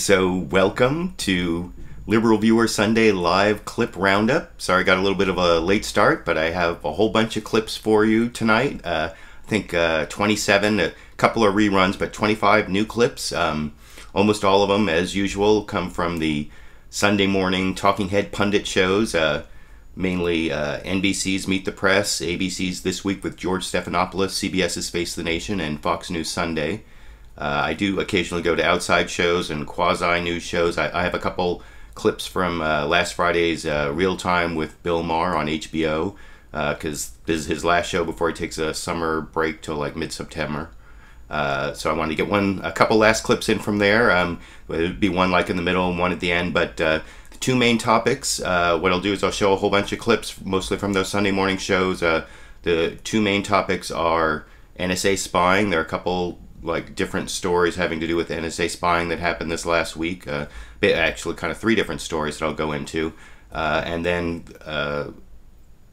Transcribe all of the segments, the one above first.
So welcome to LiberalViewer Sunday Live Clip Roundup. Sorry I got a little bit of a late start, but I have a whole bunch of clips for you tonight. I think 27, a couple of reruns, but 25 new clips. Almost all of them, as usual, come from the Sunday morning talking head pundit shows, mainly NBC's Meet the Press, ABC's This Week with George Stephanopoulos, CBS's Face the Nation, and Fox News Sunday. I do occasionally go to outside shows and quasi-news shows. I have a couple clips from last Friday's Real Time with Bill Maher on HBO, because this is his last show before he takes a summer break till like mid-September. So I wanted to get a couple last clips in from there. It would be one like in the middle and one at the end, but the two main topics, what I'll do is I'll show a whole bunch of clips, mostly from those Sunday morning shows. The two main topics are NSA spying. There are a couple like different stories having to do with NSA spying that happened this last week. Actually, kind of three different stories that I'll go into. And then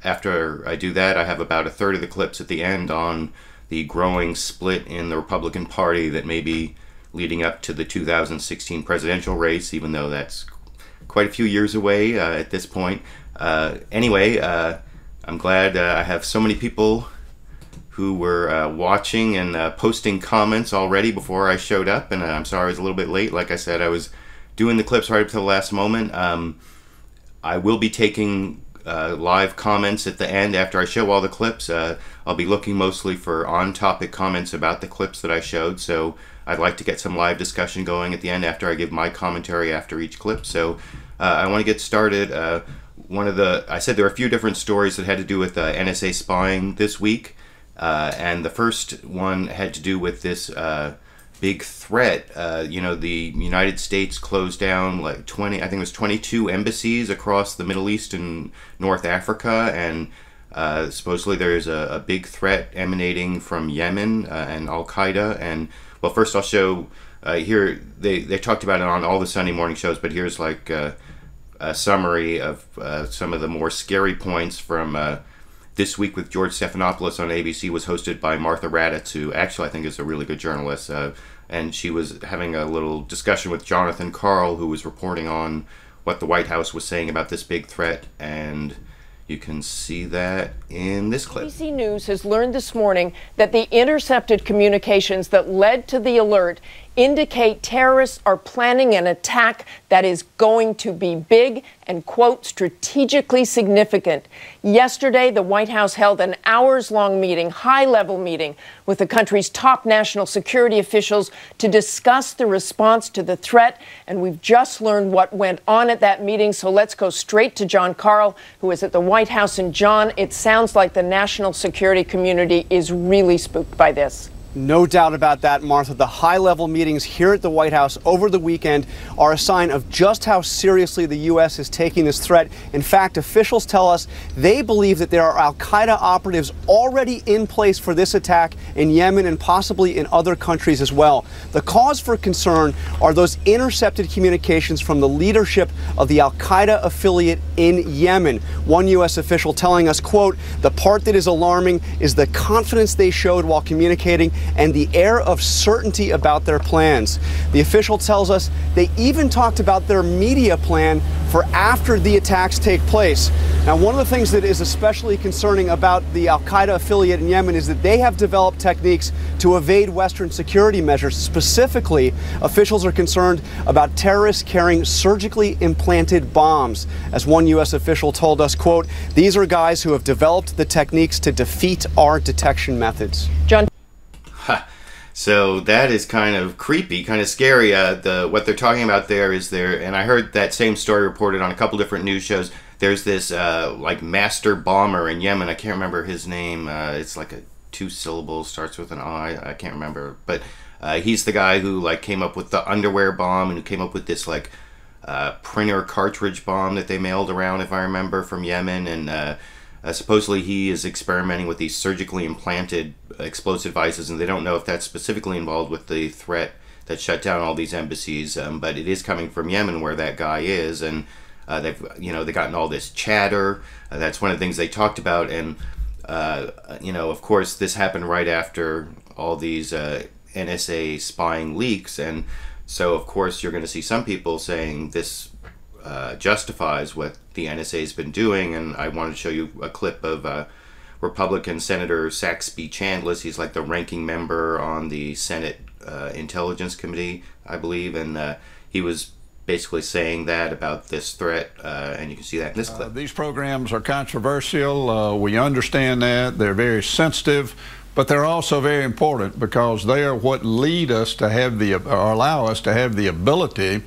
after I do that, I have about a third of the clips at the end on the growing split in the Republican Party that may be leading up to the 2016 presidential race, even though that's quite a few years away at this point. Anyway, I'm glad I have so many people who were watching and posting comments already before I showed up, and I'm sorry I was a little bit late. Like I said, I was doing the clips right up to the last moment. I will be taking live comments at the end after I show all the clips. I'll be looking mostly for on-topic comments about the clips that I showed, so I'd like to get some live discussion going at the end after I give my commentary after each clip. So I want to get started. I said there were a few different stories that had to do with NSA spying this week. And the first one had to do with this big threat. The United States closed down like 22 embassies across the Middle East and North Africa, and supposedly there's a big threat emanating from Yemen and Al-Qaeda. And well, first I'll show here, they talked about it on all the Sunday morning shows, but here's like a summary of some of the more scary points from This Week with George Stephanopoulos on ABC. Was hosted by Martha Raddatz, who actually I think is a really good journalist, and she was having a little discussion with Jonathan Karl, who was reporting on what the White House was saying about this big threat, and you can see that in this clip. ABC News has learned this morning that the intercepted communications that led to the alert indicate terrorists are planning an attack that is going to be big and, quote, strategically significant. Yesterday, the White House held an hours-long meeting, high-level meeting, with the country's top national security officials to discuss the response to the threat. And we've just learned what went on at that meeting, so let's go straight to John Karl, who is at the White House. And John, it sounds like the national security community is really spooked by this. No doubt about that, Martha. The high-level meetings here at the White House over the weekend are a sign of just how seriously the U.S. is taking this threat. In fact, officials tell us they believe that there are al-Qaeda operatives already in place for this attack in Yemen and possibly in other countries as well. The cause for concern are those intercepted communications from the leadership of the al-Qaeda affiliate in Yemen. One U.S. official telling us, quote, "The part that is alarming is the confidence they showed while communicating and the air of certainty about their plans." The official tells us they even talked about their media plan for after the attacks take place. Now, one of the things that is especially concerning about the al-Qaeda affiliate in Yemen is that they have developed techniques to evade Western security measures. Specifically, officials are concerned about terrorists carrying surgically implanted bombs. As one U.S. official told us, quote, "These are guys who have developed the techniques to defeat our detection methods." John. So that is kind of creepy, kind of scary. What they're talking about there is and I heard that same story reported on a couple different news shows. There's this like master bomber in Yemen. I can't remember his name. It's like a 2 syllables, starts with an I. I can't remember, but he's the guy who like came up with the underwear bomb and who came up with this like printer cartridge bomb that they mailed around, if I remember, from Yemen. And supposedly he is experimenting with these surgically implanted explosive devices, and they don't know if that's specifically involved with the threat that shut down all these embassies, but it is coming from Yemen where that guy is, and they've gotten all this chatter. That's one of the things they talked about, and of course this happened right after all these NSA spying leaks, and So, of course, you're going to see some people saying this justifies what the NSA has been doing, and I wanted to show you a clip of Republican Senator Saxby Chambliss. He's like the ranking member on the Senate Intelligence Committee, I believe, and he was basically saying that about this threat, and you can see that in this clip. These programs are controversial. We understand that. They're very sensitive, but they're also very important because they are what lead us to have or allow us to have the ability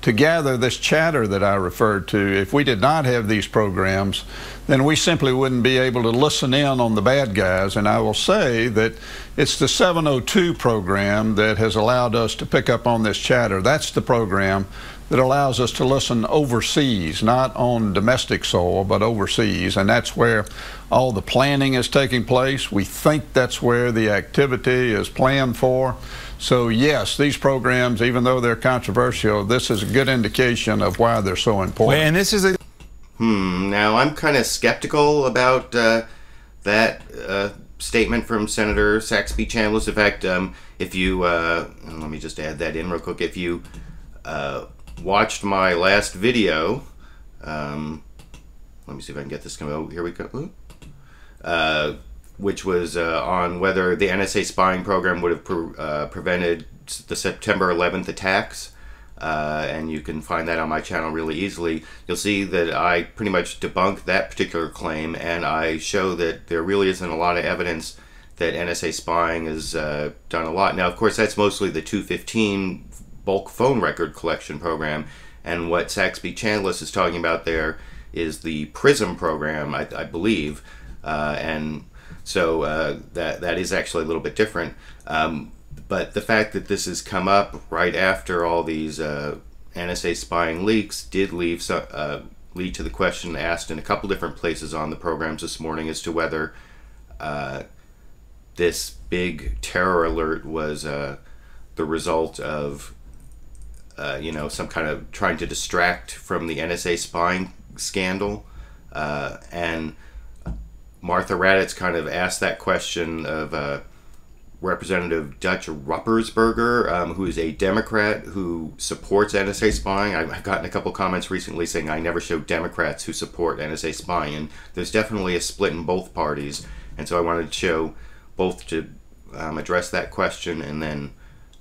to gather this chatter that I referred to. If we did not have these programs, then we simply wouldn't be able to listen in on the bad guys. And I will say that it's the 702 program that has allowed us to pick up on this chatter. That's the program that allows us to listen overseas, not on domestic soil, but overseas. And that's where all the planning is taking place. We think that's where the activity is planned for. So yes, these programs, even though they're controversial, this is a good indication of why they're so important. And this is a now I'm kind of skeptical about that statement from Senator Saxby Chambliss. In fact, if you let me just add that in real quick. If you watched my last video, let me see if I can get this going. Oh, here we go. Which was on whether the NSA spying program would have prevented the September 11th attacks. And you can find that on my channel really easily. You'll see that I pretty much debunk that particular claim, and I show that there really isn't a lot of evidence that NSA spying has done a lot. Now, of course, that's mostly the 215 bulk phone record collection program, and what Saxby Chambliss is talking about there is the PRISM program, I believe, and so that is actually a little bit different. But the fact that this has come up right after all these NSA spying leaks did lead to the question asked in a couple different places on the programs this morning as to whether this big terror alert was the result of some kind of trying to distract from the NSA spying scandal. And Martha Raddatz kind of asked that question of Representative Dutch Ruppersberger, who is a Democrat who supports NSA spying. I've gotten a couple comments recently saying I never show Democrats who support NSA spying, and there's definitely a split in both parties. And so I wanted to show both to address that question and then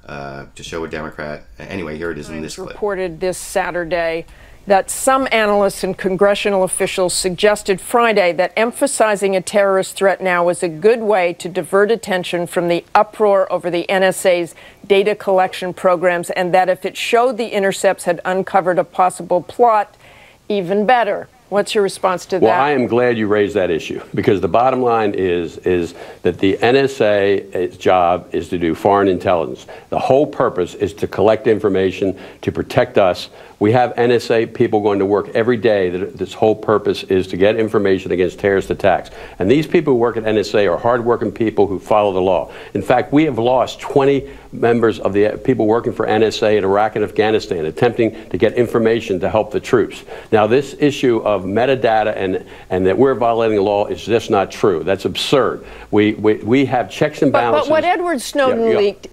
to show a Democrat. Anyway, here it is in this clip. Reported this Saturday that some analysts and congressional officials suggested Friday that emphasizing a terrorist threat now is a good way to divert attention from the uproar over the NSA's data collection programs, and that if it showed the intercepts had uncovered a possible plot, even better. What's your response to that? Well, I am glad you raised that issue, because the bottom line is that the NSA's job is to do foreign intelligence. The whole purpose is to collect information to protect us. We have NSA people going to work every day. This whole purpose is to get information against terrorist attacks. And these people who work at NSA are hardworking people who follow the law. In fact, we have lost 20 members of the people working for NSA in Iraq and Afghanistan attempting to get information to help the troops. Now, this issue of metadata and that we're violating the law is just not true. That's absurd. We have checks and balances. But what Edward Snowden leaked.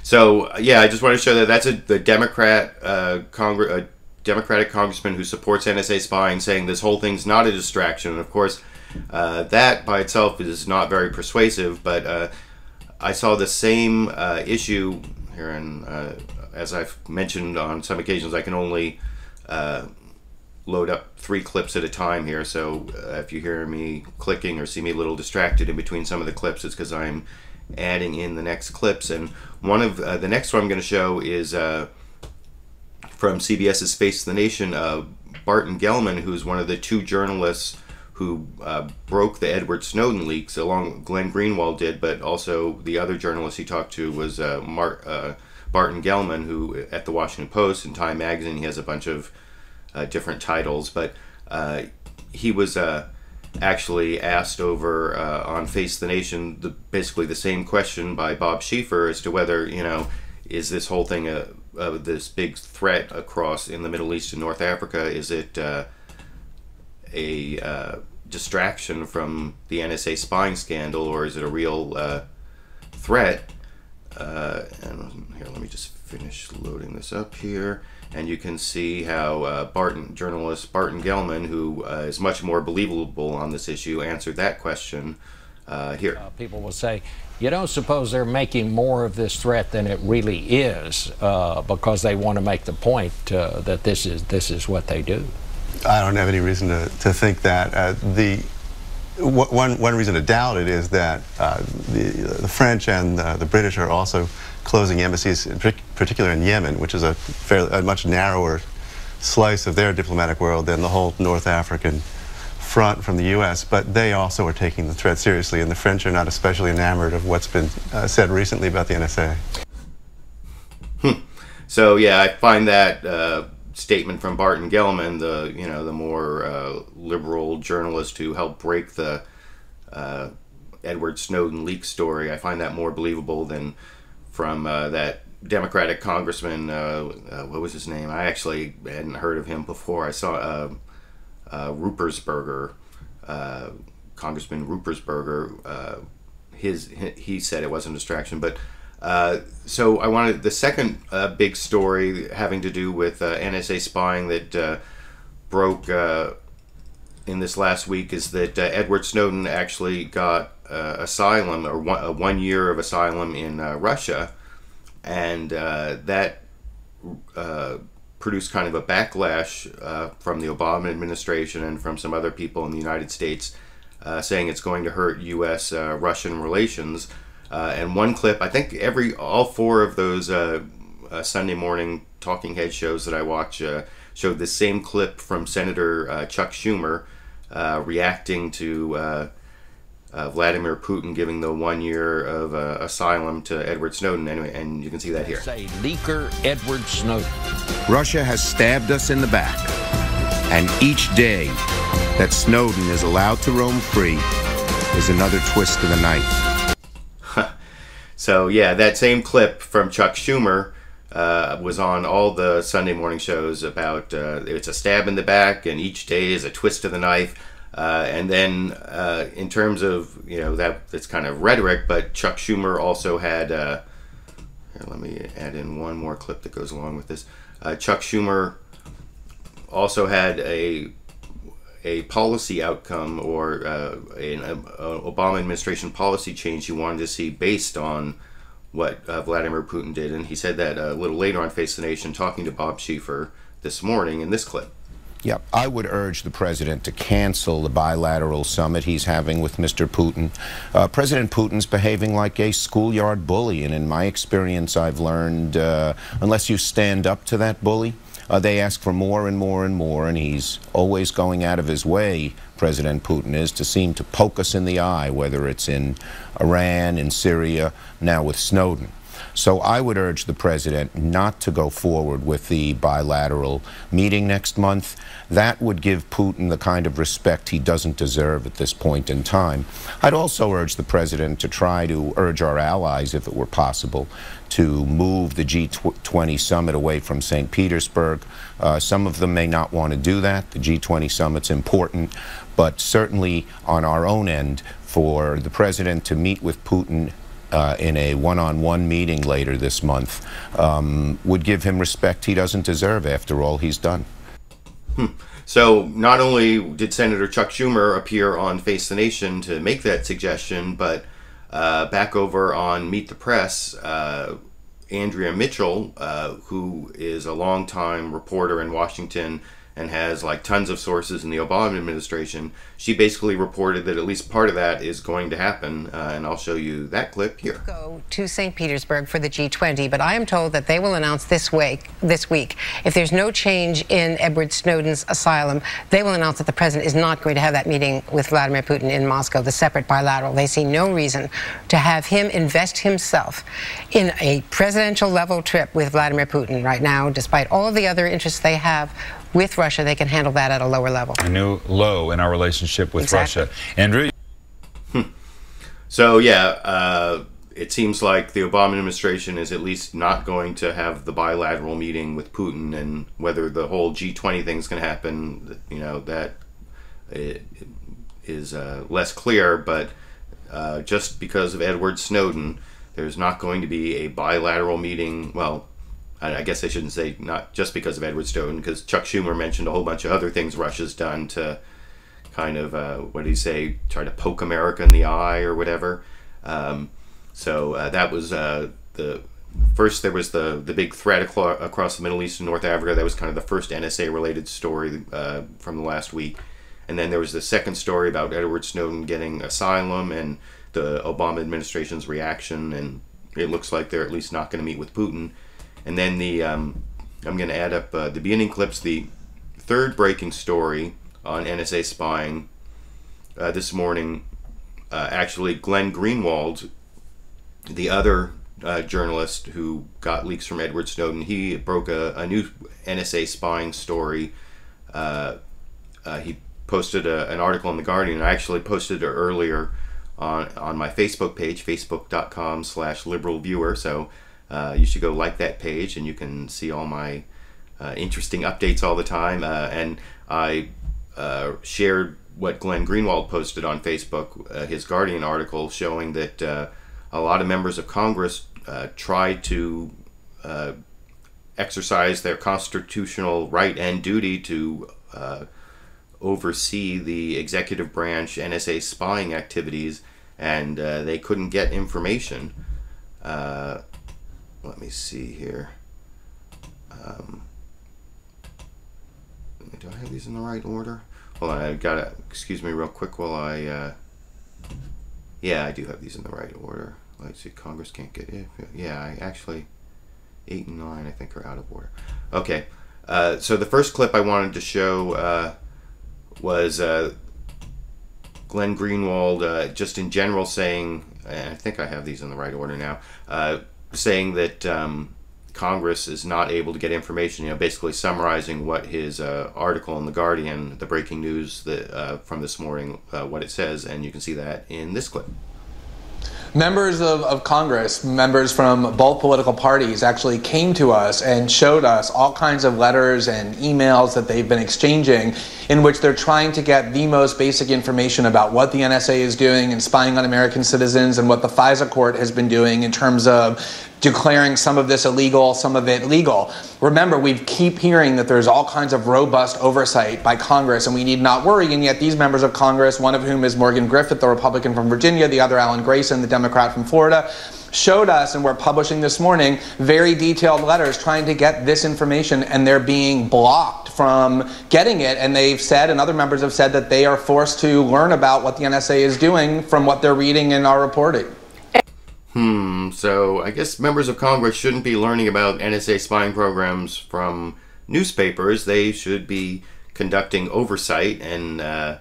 So yeah, I just want to show that that's the Democratic congressman who supports NSA spying, saying this whole thing's not a distraction. And of course, that by itself is not very persuasive. But I saw the same issue here, and as I've mentioned on some occasions, I can only load up 3 clips at a time here. So if you hear me clicking or see me a little distracted in between some of the clips, it's because I'm adding in the next clips. And one of the next one I'm going to show is from CBS's Face the Nation, Barton Gellman, who's one of the 2 journalists who broke the Edward Snowden leaks, along Glenn Greenwald did, but also the other journalist he talked to was Barton Gellman, who at the Washington Post and Time Magazine, he has a bunch of different titles, but he was actually asked over on Face the Nation basically the same question by Bob Schieffer as to whether, is this whole thing this big threat across in the Middle East and North Africa, is it a distraction from the NSA spying scandal, or is it a real threat? and here, let me just finish loading this up here. And you can see how journalist Barton Gellman, who is much more believable on this issue, answered that question here. People will say, you don't suppose they're making more of this threat than it really is because they want to make the point that this is what they do? I don't have any reason to think that. One reason to doubt it is that the French and the British are also closing embassies, in particular in Yemen, which is a much narrower slice of their diplomatic world than the whole North African front from the U.S., but they also are taking the threat seriously, and the French are not especially enamored of what's been said recently about the NSA. So yeah, I find that statement from Barton Gellman, the more liberal journalist who helped break the Edward Snowden leak story, I find that more believable than from that Democratic congressman. What was his name? I actually hadn't heard of him before. I saw Ruppersberger, Congressman Ruppersberger. He said it wasn't a distraction, but. So I wanted the second big story having to do with NSA spying that broke in this last week is that Edward Snowden actually got asylum, or 1 year of asylum in Russia, and that produced kind of a backlash from the Obama administration and from some other people in the United States saying it's going to hurt U.S.-Russian relations. And one clip, I think all four of those Sunday morning talking head shows that I watch showed the same clip from Senator Chuck Schumer reacting to Vladimir Putin giving the 1 year of asylum to Edward Snowden. Anyway, and you can see that here. Say leaker Edward Snowden. Russia has stabbed us in the back, and each day that Snowden is allowed to roam free is another twist to the knife. So yeah, that same clip from Chuck Schumer was on all the Sunday morning shows about it's a stab in the back and each day is a twist of the knife. And then in terms of, that's kind of rhetoric, but Chuck Schumer also had, here, let me add in one more clip that goes along with this. Chuck Schumer also had a policy outcome or an Obama administration policy change he wanted to see based on what Vladimir Putin did. And he said that a little later on Face the Nation, talking to Bob Schieffer this morning in this clip. Yep, I would urge the president to cancel the bilateral summit he's having with Mr. Putin. President Putin's behaving like a schoolyard bully, and in my experience I've learned unless you stand up to that bully, they ask for more and more and more, and he's always going out of his way, President Putin is, to seem to poke us in the eye, whether it's in Iran, in Syria, now with Snowden. So I would urge the president not to go forward with the bilateral meeting next month. That would give Putin the kind of respect he doesn't deserve at this point in time. I'd also urge the president to try to urge our allies, if it were possible, to move the G20 summit away from St. Petersburg. Some of them may not want to do that. The G20 summit's important, but certainly on our own end, for the president to meet with Putin in a one-on-one meeting later this month would give him respect he doesn't deserve after all he's done. So not only did Senator Chuck Schumer appear on Face the Nation to make that suggestion, but back over on Meet the Press, Andrea Mitchell, who is a longtime reporter in Washington and has like tons of sources in the Obama administration, she basically reported that at least part of that is going to happen, and I'll show you that clip here. Go to St. Petersburg for the G20, but I am told that they will announce this week, if there's no change in Edward Snowden's asylum, they will announce that the president is not going to have that meeting with Vladimir Putin in Moscow, the separate bilateral. They see no reason to have him invest himself in a presidential level trip with Vladimir Putin right now, despite all of the other interests they have with Russia. They can handle that at a lower level. A new low in our relationship with Russia. Andrew? So yeah, it seems like the Obama administration is at least not going to have the bilateral meeting with Putin, and whether the whole G20 thing is going to happen, that is less clear. But just because of Edward Snowden, There's not going to be a bilateral meeting. Well, I guess I shouldn't say not just because of Edward Snowden, because Chuck Schumer mentioned a whole bunch of other things Russia's done to kind of, what did he say, try to poke America in the eye or whatever. So that was first there was the big threat across the Middle East and North Africa. That was kind of the first NSA-related story from the last week. And then there was the second story about Edward Snowden getting asylum and the Obama administration's reaction, and it looks like they're at least not going to meet with Putin. And then I'm going to add up the beginning clips. The third breaking story on NSA spying this morning, actually Glenn Greenwald, the other journalist who got leaks from Edward Snowden, he broke a new NSA spying story. He posted an article in The Guardian. I actually posted it earlier on my Facebook page, facebook.com/LiberalViewer. So you should go like that page, and you can see all my interesting updates all the time. And I shared what Glenn Greenwald posted on Facebook, his Guardian article showing that a lot of members of Congress tried to exercise their constitutional right and duty to oversee the executive branch NSA spying activities, and they couldn't get information. Let me see here. Do I have these in the right order? Hold on, I gotta, excuse me real quick while I, yeah, I do have these in the right order. Let's see, Congress can't get it. Yeah, I actually, 8 and 9 I think are out of order. Okay, so the first clip I wanted to show was Glenn Greenwald just in general saying, and I think I have these in the right order now, saying that Congress is not able to get information, basically summarizing what his article in The Guardian, the breaking news that, from this morning, what it says, and you can see that in this clip. Members of Congress, members from both political parties, actually came to us and showed us all kinds of letters and emails that they've been exchanging in which they're trying to get the most basic information about what the NSA is doing and spying on American citizens, and what the FISA court has been doing in terms of declaring some of this illegal, some of it legal. Remember, we keep hearing that there's all kinds of robust oversight by Congress, and we need not worry, and yet these members of Congress, one of whom is Morgan Griffith, the Republican from Virginia, the other Alan Grayson, the Democrat from Florida, showed us, and we're publishing this morning, very detailed letters trying to get this information, and they're being blocked from getting it, and they've said, and other members have said, that they are forced to learn about what the NSA is doing from what they're reading in our reporting. So I guess members of Congress shouldn't be learning about NSA spying programs from newspapers. They should be conducting oversight, and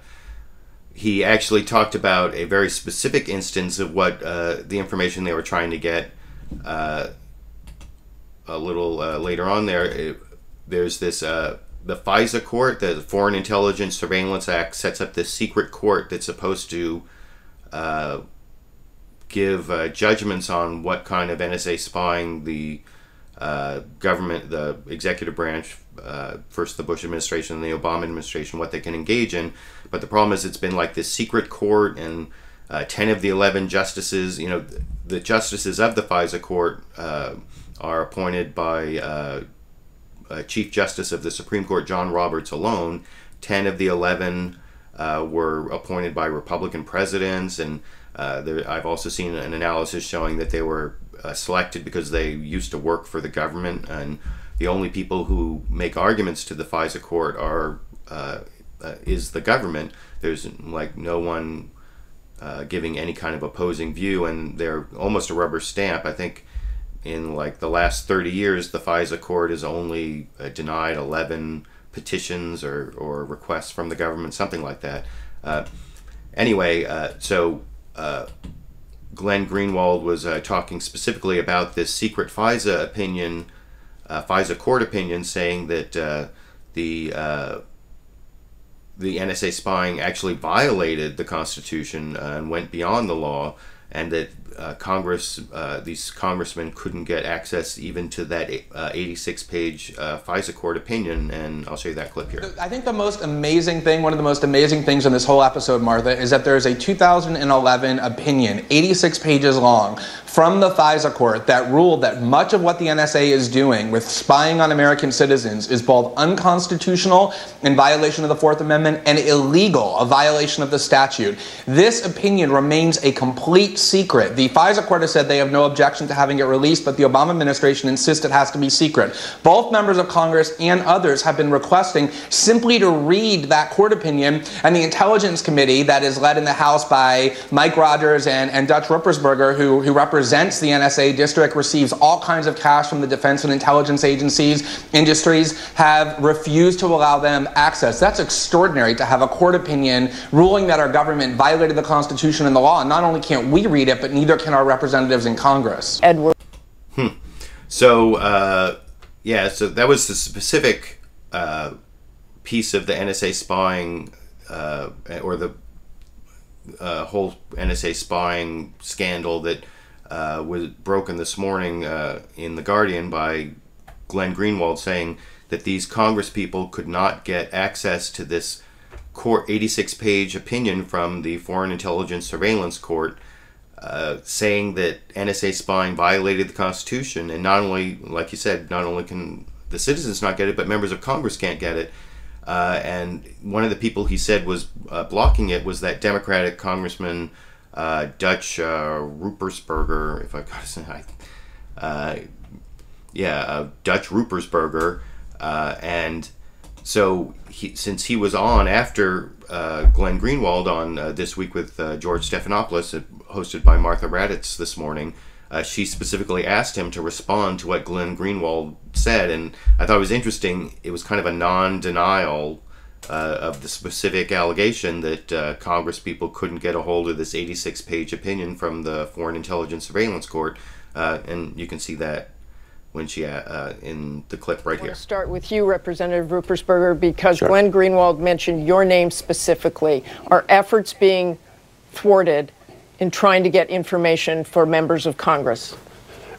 he actually talked about a very specific instance of what the information they were trying to get a little later on there. There's this, the FISA court, the Foreign Intelligence Surveillance Act, sets up this secret court that's supposed to give judgments on what kind of NSA spying the government, the executive branch, first the Bush administration and the Obama administration, what they can engage in. But the problem is it's been like this secret court, and 10 of the 11 justices, the justices of the FISA court are appointed by Chief Justice of the Supreme Court John Roberts alone. 10 of the 11 were appointed by Republican presidents, and I've also seen an analysis showing that they were selected because they used to work for the government, and the only people who make arguments to the FISA court is the government. There's like no one giving any kind of opposing view, and they're almost a rubber stamp. I think in like the last 30 years, the FISA court has only denied 11 petitions or requests from the government, something like that. Anyway, so Glenn Greenwald was talking specifically about this secret FISA opinion, FISA court opinion, saying that the NSA spying actually violated the Constitution and went beyond the law, and that these congressmen couldn't get access even to that 86-page FISA court opinion, and I'll show you that clip here. I think the most amazing thing, one of the most amazing things in this whole episode, Martha, is that there's a 2011 opinion, 86 pages long, from the FISA court that ruled that much of what the NSA is doing with spying on American citizens is both unconstitutional, in violation of the Fourth Amendment, and illegal, a violation of the statute. This opinion remains a complete secret. The FISA court has said they have no objection to having it released, but the Obama administration insists it has to be secret. Both members of Congress and others have been requesting simply to read that court opinion, and the Intelligence Committee that is led in the House by Mike Rogers and Dutch Ruppersberger, who represents the NSA district, receives all kinds of cash from the defense and intelligence agencies, industries, have refused to allow them access. That's extraordinary, to have a court opinion ruling that our government violated the Constitution and the law. And not only can't we read it, but neither can our representatives in Congress. Edward. So, yeah, so that was the specific piece of the NSA spying, or the whole NSA spying scandal that was broken this morning in The Guardian by Glenn Greenwald, saying that these Congress people could not get access to this court 86-page opinion from the Foreign Intelligence Surveillance Court, saying that NSA spying violated the Constitution. And not only, like you said, not only can the citizens not get it, but members of Congress can't get it. And one of the people he said was blocking it was that Democratic Congressman Dutch Ruppersberger, if I got his name, Dutch Ruppersberger, and so since he was on after Glenn Greenwald on This Week with George Stephanopoulos, hosted by Martha Raddatz this morning, she specifically asked him to respond to what Glenn Greenwald said, and I thought it was interesting. It was kind of a non-denial of the specific allegation that Congress people couldn't get a hold of this 86-page opinion from the Foreign Intelligence Surveillance Court, and you can see that when she in the clip right here. I want to start with you, Representative Ruppersberger, because Sure. Glenn Greenwald mentioned your name specifically. Are efforts being thwarted in trying to get information for members of Congress?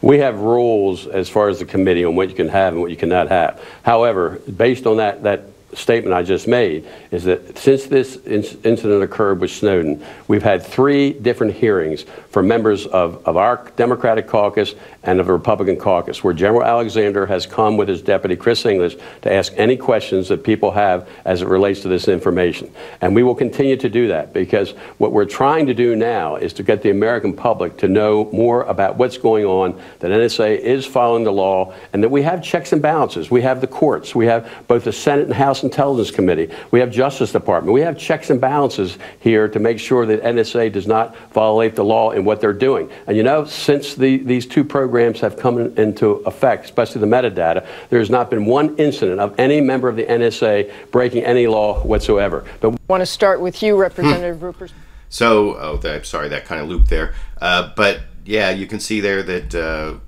We have rules as far as the committee on what you can have and what you cannot have. However, based on that statement I just made, is that since this incident occurred with Snowden, we've had 3 different hearings for members of our Democratic caucus and of the Republican caucus, where General Alexander has come with his deputy, Chris English, to ask any questions that people have as it relates to this information. And we will continue to do that, because what we're trying to do now is to get the American public to know more about what's going on, that NSA is following the law, and that we have checks and balances. We have the courts. We have both the Senate and House Intelligence Committee. We have Justice Department. We have checks and balances here to make sure that NSA does not violate the law in what they're doing. And you know, since these 2 programs have come into effect, especially the metadata, there has not been one incident of any member of the NSA breaking any law whatsoever. But I want to start with you, Representative Rupert. So, I'm sorry, that kind of looped there. But yeah, you can see there that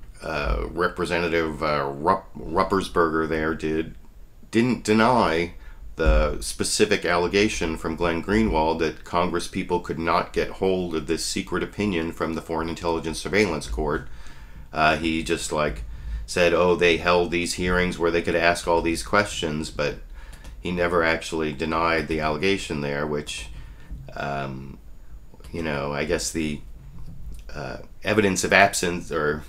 Representative Ruppersberger there didn't deny the specific allegation from Glenn Greenwald that Congress people could not get hold of this secret opinion from the Foreign Intelligence Surveillance Court. He just said, oh, they held these hearings where they could ask all these questions, but he never actually denied the allegation there, which, you know, I guess the evidence of absence, or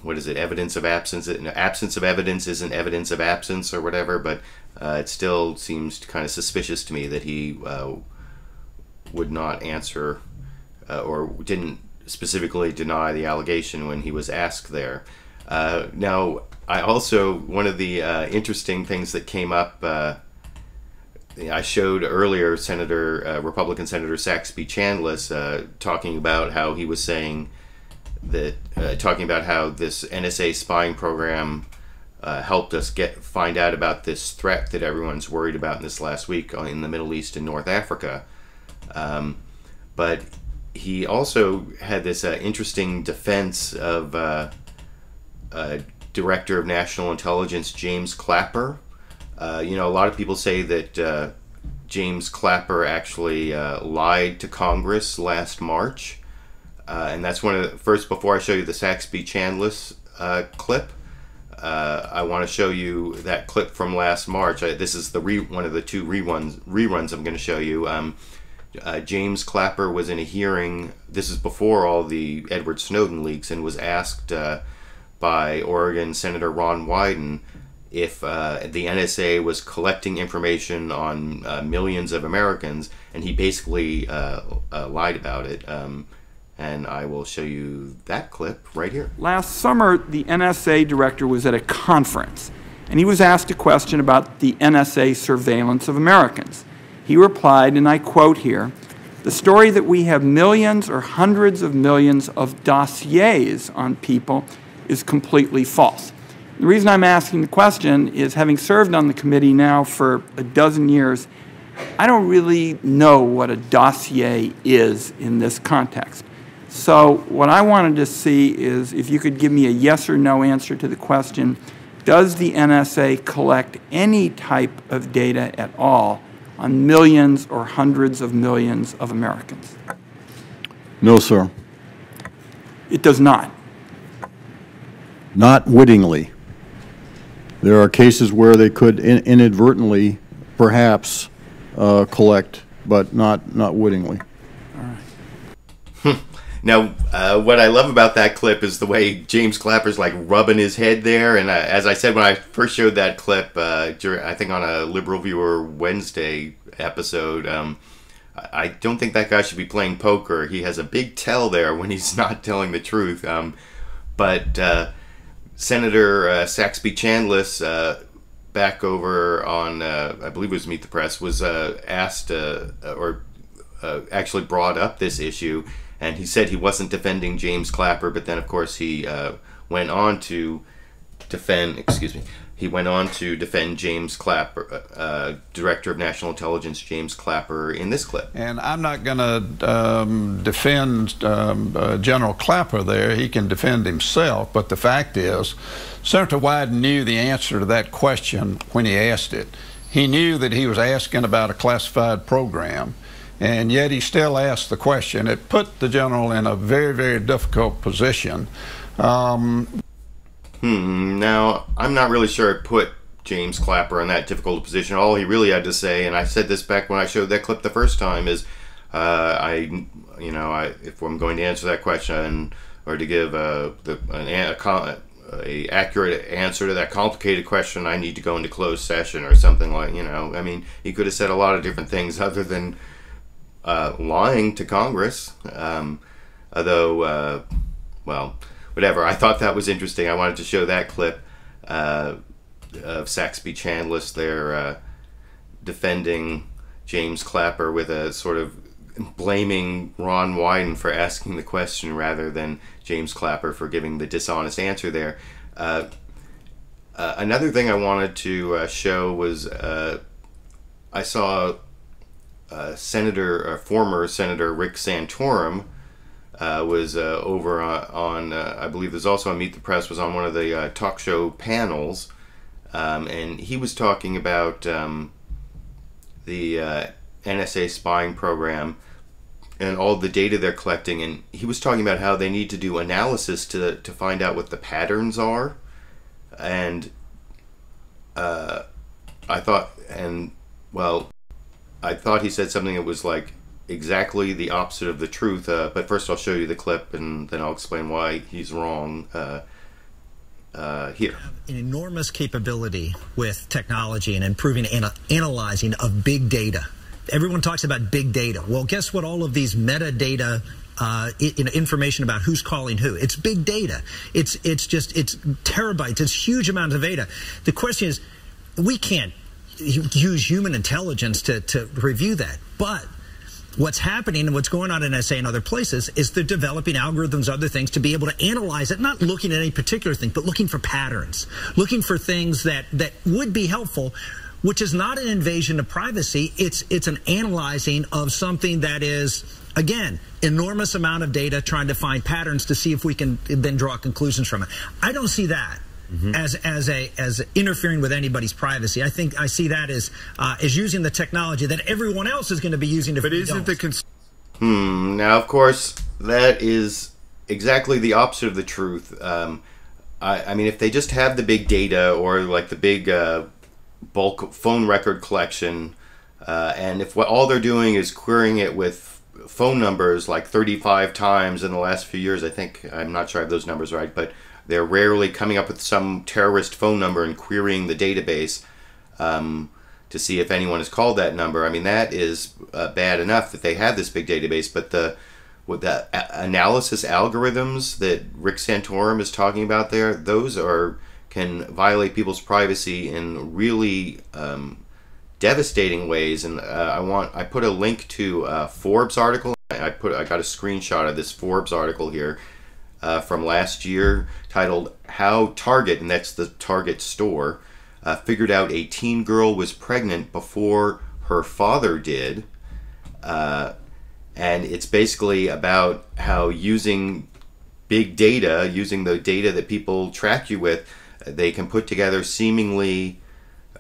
what is it? Evidence of absence. Absence of evidence isn't evidence of absence, or whatever. But it still seems kind of suspicious to me that he would not answer or didn't specifically deny the allegation when he was asked there. Now, I also, one of the interesting things that came up, I showed earlier Republican Senator Saxby Chambliss talking about how he was saying that talking about how this NSA spying program helped us find out about this threat that everyone's worried about in this last week in the Middle East and North Africa. But he also had this interesting defense of Director of National Intelligence James Clapper. You know, a lot of people say that James Clapper actually lied to Congress last March. and that's one of the first. Before I show you the Saxby Chambliss clip, I want to show you that clip from last March. This is the one of the two reruns I'm going to show you. James Clapper was in a hearing. This is before all the Edward Snowden leaks, and was asked by Oregon Senator Ron Wyden if the NSA was collecting information on millions of Americans, and he basically lied about it. And I will show you that clip right here. Last summer, the NSA director was at a conference, and he was asked a question about the NSA surveillance of Americans. He replied, and I quote here, "The story that we have millions or hundreds of millions of dossiers on people is completely false." The reason I'm asking the question is, having served on the committee now for a dozen years, I don't really know what a dossier is in this context. So what I wanted to see is if you could give me a yes or no answer to the question, does the NSA collect any type of data at all on millions or hundreds of millions of Americans? No, sir. It does not? Not wittingly. There are cases where they could inadvertently, perhaps, collect, but not wittingly. All right. Now, what I love about that clip is the way James Clapper's like rubbing his head there. And as I said when I first showed that clip, I think on a LiberalViewer Wednesday episode, I don't think that guy should be playing poker. He has a big tell there when he's not telling the truth. But Senator Saxby Chambliss, back over on, I believe it was Meet the Press, was asked or actually brought up this issue. And he said he wasn't defending James Clapper, but then, of course, he went on to defend. He went on to defend James Clapper, Director of National Intelligence James Clapper, in this clip. And I'm not going to defend General Clapper there. He can defend himself. But the fact is, Senator Wyden knew the answer to that question when he asked it. He knew that he was asking about a classified program. And yet he still asked the question. It put the general in a very, very difficult position. Now, I'm not really sure it put James Clapper in that difficult position. All he really had to say, and I said this back when I showed that clip the first time, is if I'm going to answer that question or to give an accurate answer to that complicated question, I need to go into closed session or something like, I mean, he could have said a lot of different things other than lying to Congress, although, well, whatever. I thought that was interesting. I wanted to show that clip of Saxby Chambliss there defending James Clapper with a sort of blaming Ron Wyden for asking the question rather than James Clapper for giving the dishonest answer there. Another thing I wanted to show was I saw former Senator Rick Santorum was over on I believe there's also on Meet the Press, was on one of the talk show panels, and he was talking about the NSA spying program and all the data they're collecting, and he was talking about how they need to do analysis to find out what the patterns are, and I thought he said something that was like exactly the opposite of the truth, but first I'll show you the clip and then I'll explain why he's wrong here. An enormous capability with technology and improving analyzing of big data. Everyone talks about big data. Well, guess what? All of these metadata information about who's calling who. It's big data. It's terabytes. It's huge amounts of data. The question is, we can't use human intelligence to review that. But what's happening and what's going on in NSA and other places is they're developing algorithms, other things, to be able to analyze it, not looking at any particular thing, but looking for patterns, looking for things that would be helpful, which is not an invasion of privacy. It's an analyzing of something that is, again, enormous amount of data, trying to find patterns to see if we can then draw conclusions from it. I don't see that as interfering with anybody's privacy. I see that as using the technology that everyone else is going to be using. But isn't the Now, of course, that is exactly the opposite of the truth. I mean, if they just have the big data or like the big bulk phone record collection, and if all they're doing is querying it with phone numbers like 35 times in the last few years, I'm not sure I have those numbers right, but they're rarely coming up with some terrorist phone number and querying the database to see if anyone has called that number. I mean, that is bad enough that they have this big database, but the analysis algorithms that Rick Santorum is talking about there, those can violate people's privacy in really devastating ways. And I put a link to a Forbes article. I got a screenshot of this Forbes article here from last year titled "How Target," and that's the Target store, figured out a teen girl was pregnant before her father did. And it's basically about how using big data, using the data that people track you with, they can put together seemingly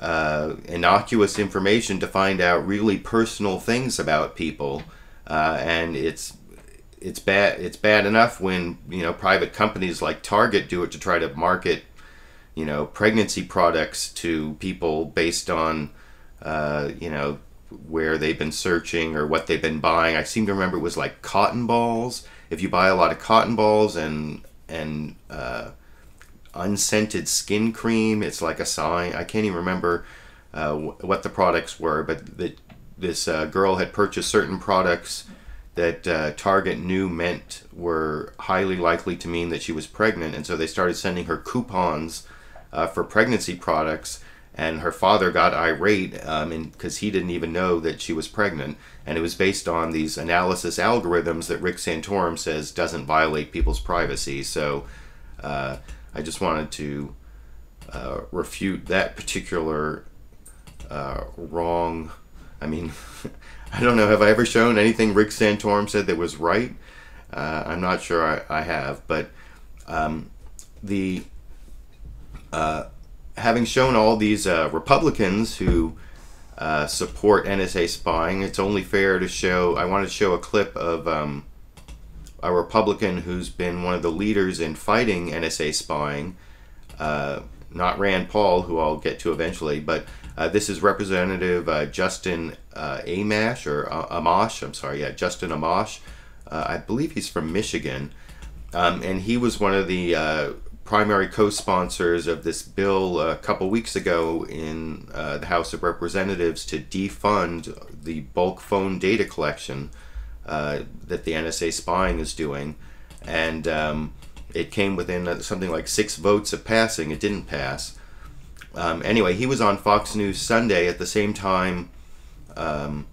innocuous information to find out really personal things about people. And it's bad enough when, private companies like Target do it to try to market, pregnancy products to people based on, where they've been searching or what they've been buying. I seem to remember it was like cotton balls. If you buy a lot of cotton balls and unscented skin cream, it's like a sign. I can't even remember what the products were, but this girl had purchased certain products that Target knew were highly likely to mean that she was pregnant, and so they started sending her coupons for pregnancy products. And her father got irate because he didn't even know that she was pregnant. And it was based on these analysis algorithms that Rick Santorum says doesn't violate people's privacy. So I just wanted to refute that particular wrong. I mean, I don't know. Have I ever shown anything Rick Santorum said that was right? I'm not sure I have. But having shown all these Republicans who support NSA spying, it's only fair to show, I wanted to show a clip of a Republican who's been one of the leaders in fighting NSA spying, not Rand Paul, who I'll get to eventually, but this is Representative Justin Amash, or Amash, I'm sorry, yeah, Justin Amash. I believe he's from Michigan, and he was one of the primary co-sponsors of this bill a couple weeks ago in the House of Representatives to defund the bulk phone data collection that the NSA spying is doing. And it came within something like 6 votes of passing. It didn't pass. Anyway, he was on Fox News Sunday at the same time that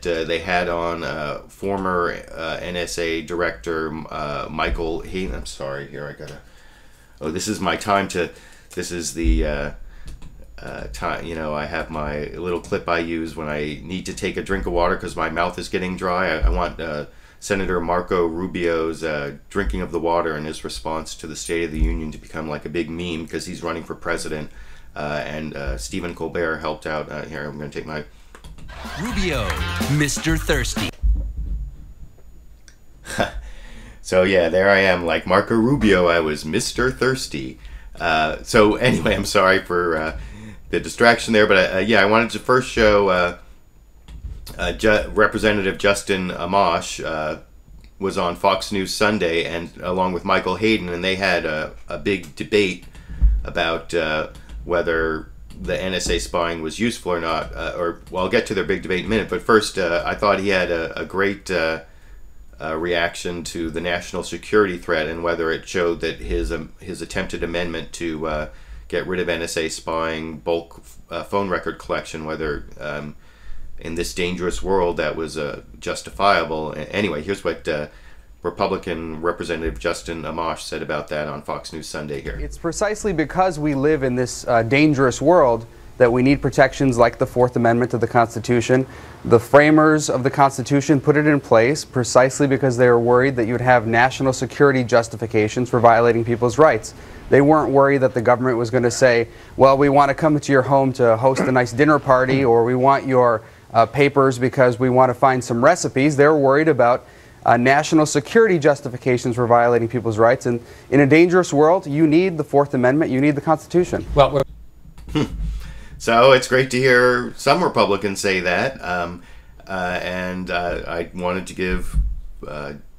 they had on former NSA director Michael Hayden. I'm sorry, here I gotta. Oh, this is my time to. This is the time. I have my little clip I use when I need to take a drink of water because my mouth is getting dry. I want Senator Marco Rubio's drinking of the water and his response to the State of the Union to become like a big meme because he's running for president. And Stephen Colbert helped out. Here, I'm going to take my. Rubio, Mr. Thirsty. So yeah, there I am, like Marco Rubio, I was Mr. Thirsty. So anyway, I'm sorry for the distraction there, but yeah, I wanted to first show Representative Justin Amash was on Fox News Sunday, and along with Michael Hayden, and they had a big debate about whether the NSA spying was useful or not. Well, I'll get to their big debate in a minute, but first, I thought he had a great reaction to the national security threat and whether it showed that his attempted amendment to get rid of NSA spying, bulk phone record collection, whether in this dangerous world that was justifiable. Anyway, here's what Republican Representative Justin Amash said about that on Fox News Sunday here. It's precisely because we live in this dangerous world that we need protections like the Fourth Amendment to the Constitution. The framers of the Constitution put it in place precisely because they were worried that you would have national security justifications for violating people's rights. They weren't worried that the government was going to say, well, we want to come to your home to host a nice dinner party, or we want your papers because we want to find some recipes. They're worried about national security justifications for violating people's rights. And in a dangerous world, you need the Fourth Amendment, you need the Constitution. Well, so it's great to hear some Republicans say that. I wanted to give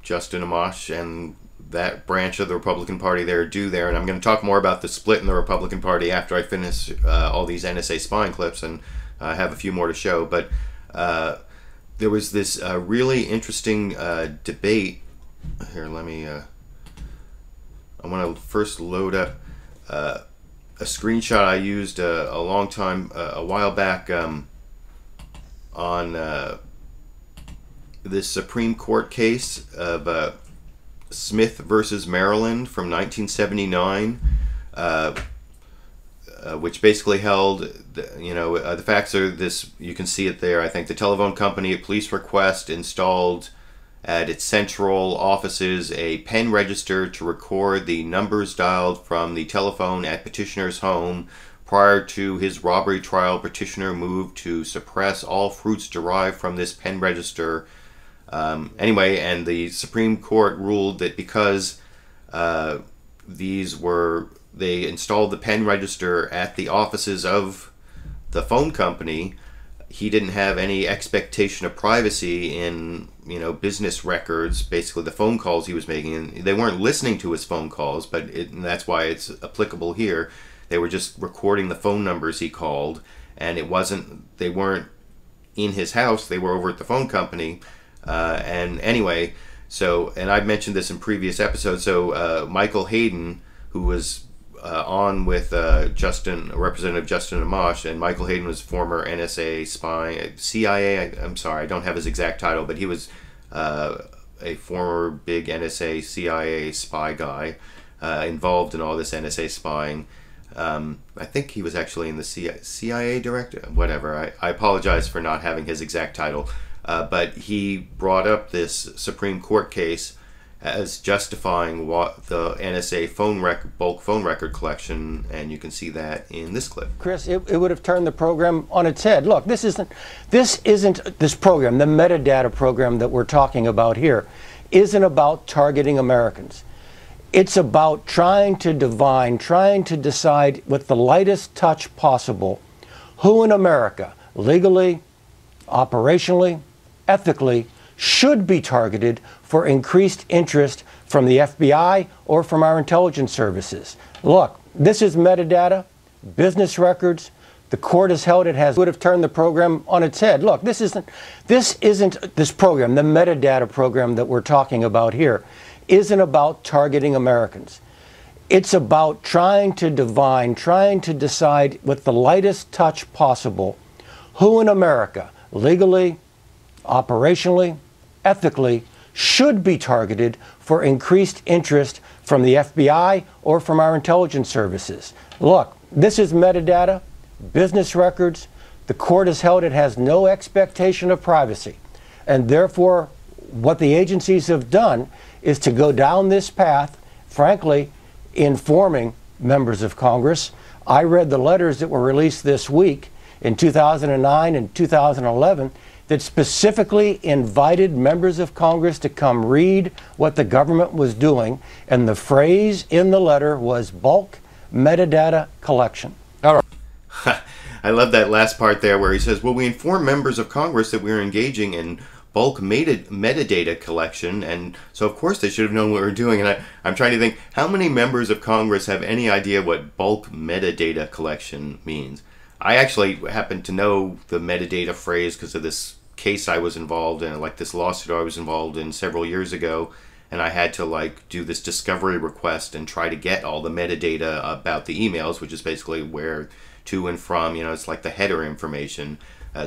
Justin Amash and that branch of the Republican Party their due there. And I'm going to talk more about the split in the Republican Party after I finish all these NSA spying clips, and I have a few more to show. But there was this really interesting debate. Here, let me... I want to first load up a screenshot I used a while back on this Supreme Court case of Smith versus Maryland from 1979, which basically held, the facts are this, you can see it there, I think. The telephone company at police request installed at its central offices a pen register to record the numbers dialed from the telephone at petitioner's home. Prior to his robbery trial, petitioner moved to suppress all fruits derived from this pen register. Anyway, and the Supreme Court ruled that because they installed the pen register at the offices of the phone company, he didn't have any expectation of privacy in, business records, basically the phone calls he was making. And they weren't listening to his phone calls, but and that's why it's applicable here. They were just recording the phone numbers he called, and they weren't in his house, they were over at the phone company. And anyway, and I've mentioned this in previous episodes, Michael Hayden, who was on with Representative Justin Amash, and Michael Hayden was former NSA spy, CIA, I'm sorry, I don't have his exact title, but he was a former big NSA CIA spy guy, involved in all this NSA spying. I think he was actually in the CIA director, whatever. I apologize for not having his exact title. But he brought up this Supreme Court case as justifying what the NSA bulk phone record collection, and you can see that in this clip. Chris, it would have turned the program on its head. Look, this isn't this program, the metadata program that we're talking about here, isn't about targeting Americans. It's about trying to decide with the lightest touch possible who in America, legally, operationally, ethically, should be targeted for increased interest from the FBI or from our intelligence services. Look, this is metadata, business records. The court has held it would have turned the program on its head. Look, this isn't this program, the metadata program that we're talking about here, isn't about targeting Americans. It's about trying to decide with the lightest touch possible who in America, legally, operationally, ethically, should be targeted for increased interest from the FBI or from our intelligence services. Look, this is metadata, business records. The court has held it has no expectation of privacy. And therefore, what the agencies have done is to go down this path, frankly, informing members of Congress. I read the letters that were released this week in 2009 and 2011 that specifically invited members of Congress to come read what the government was doing, and the phrase in the letter was bulk metadata collection. All right. I love that last part there where he says, well, we inform members of Congress that we're engaging in bulk metadata collection, and so of course they should have known what we're doing. And I'm trying to think, how many members of Congress have any idea what bulk metadata collection means? I actually happen to know the metadata phrase because of this case I was involved in, like this lawsuit I was involved in several years ago, and I had to do this discovery request and try to get all the metadata about the emails, which is basically where to and from, it's like the header information.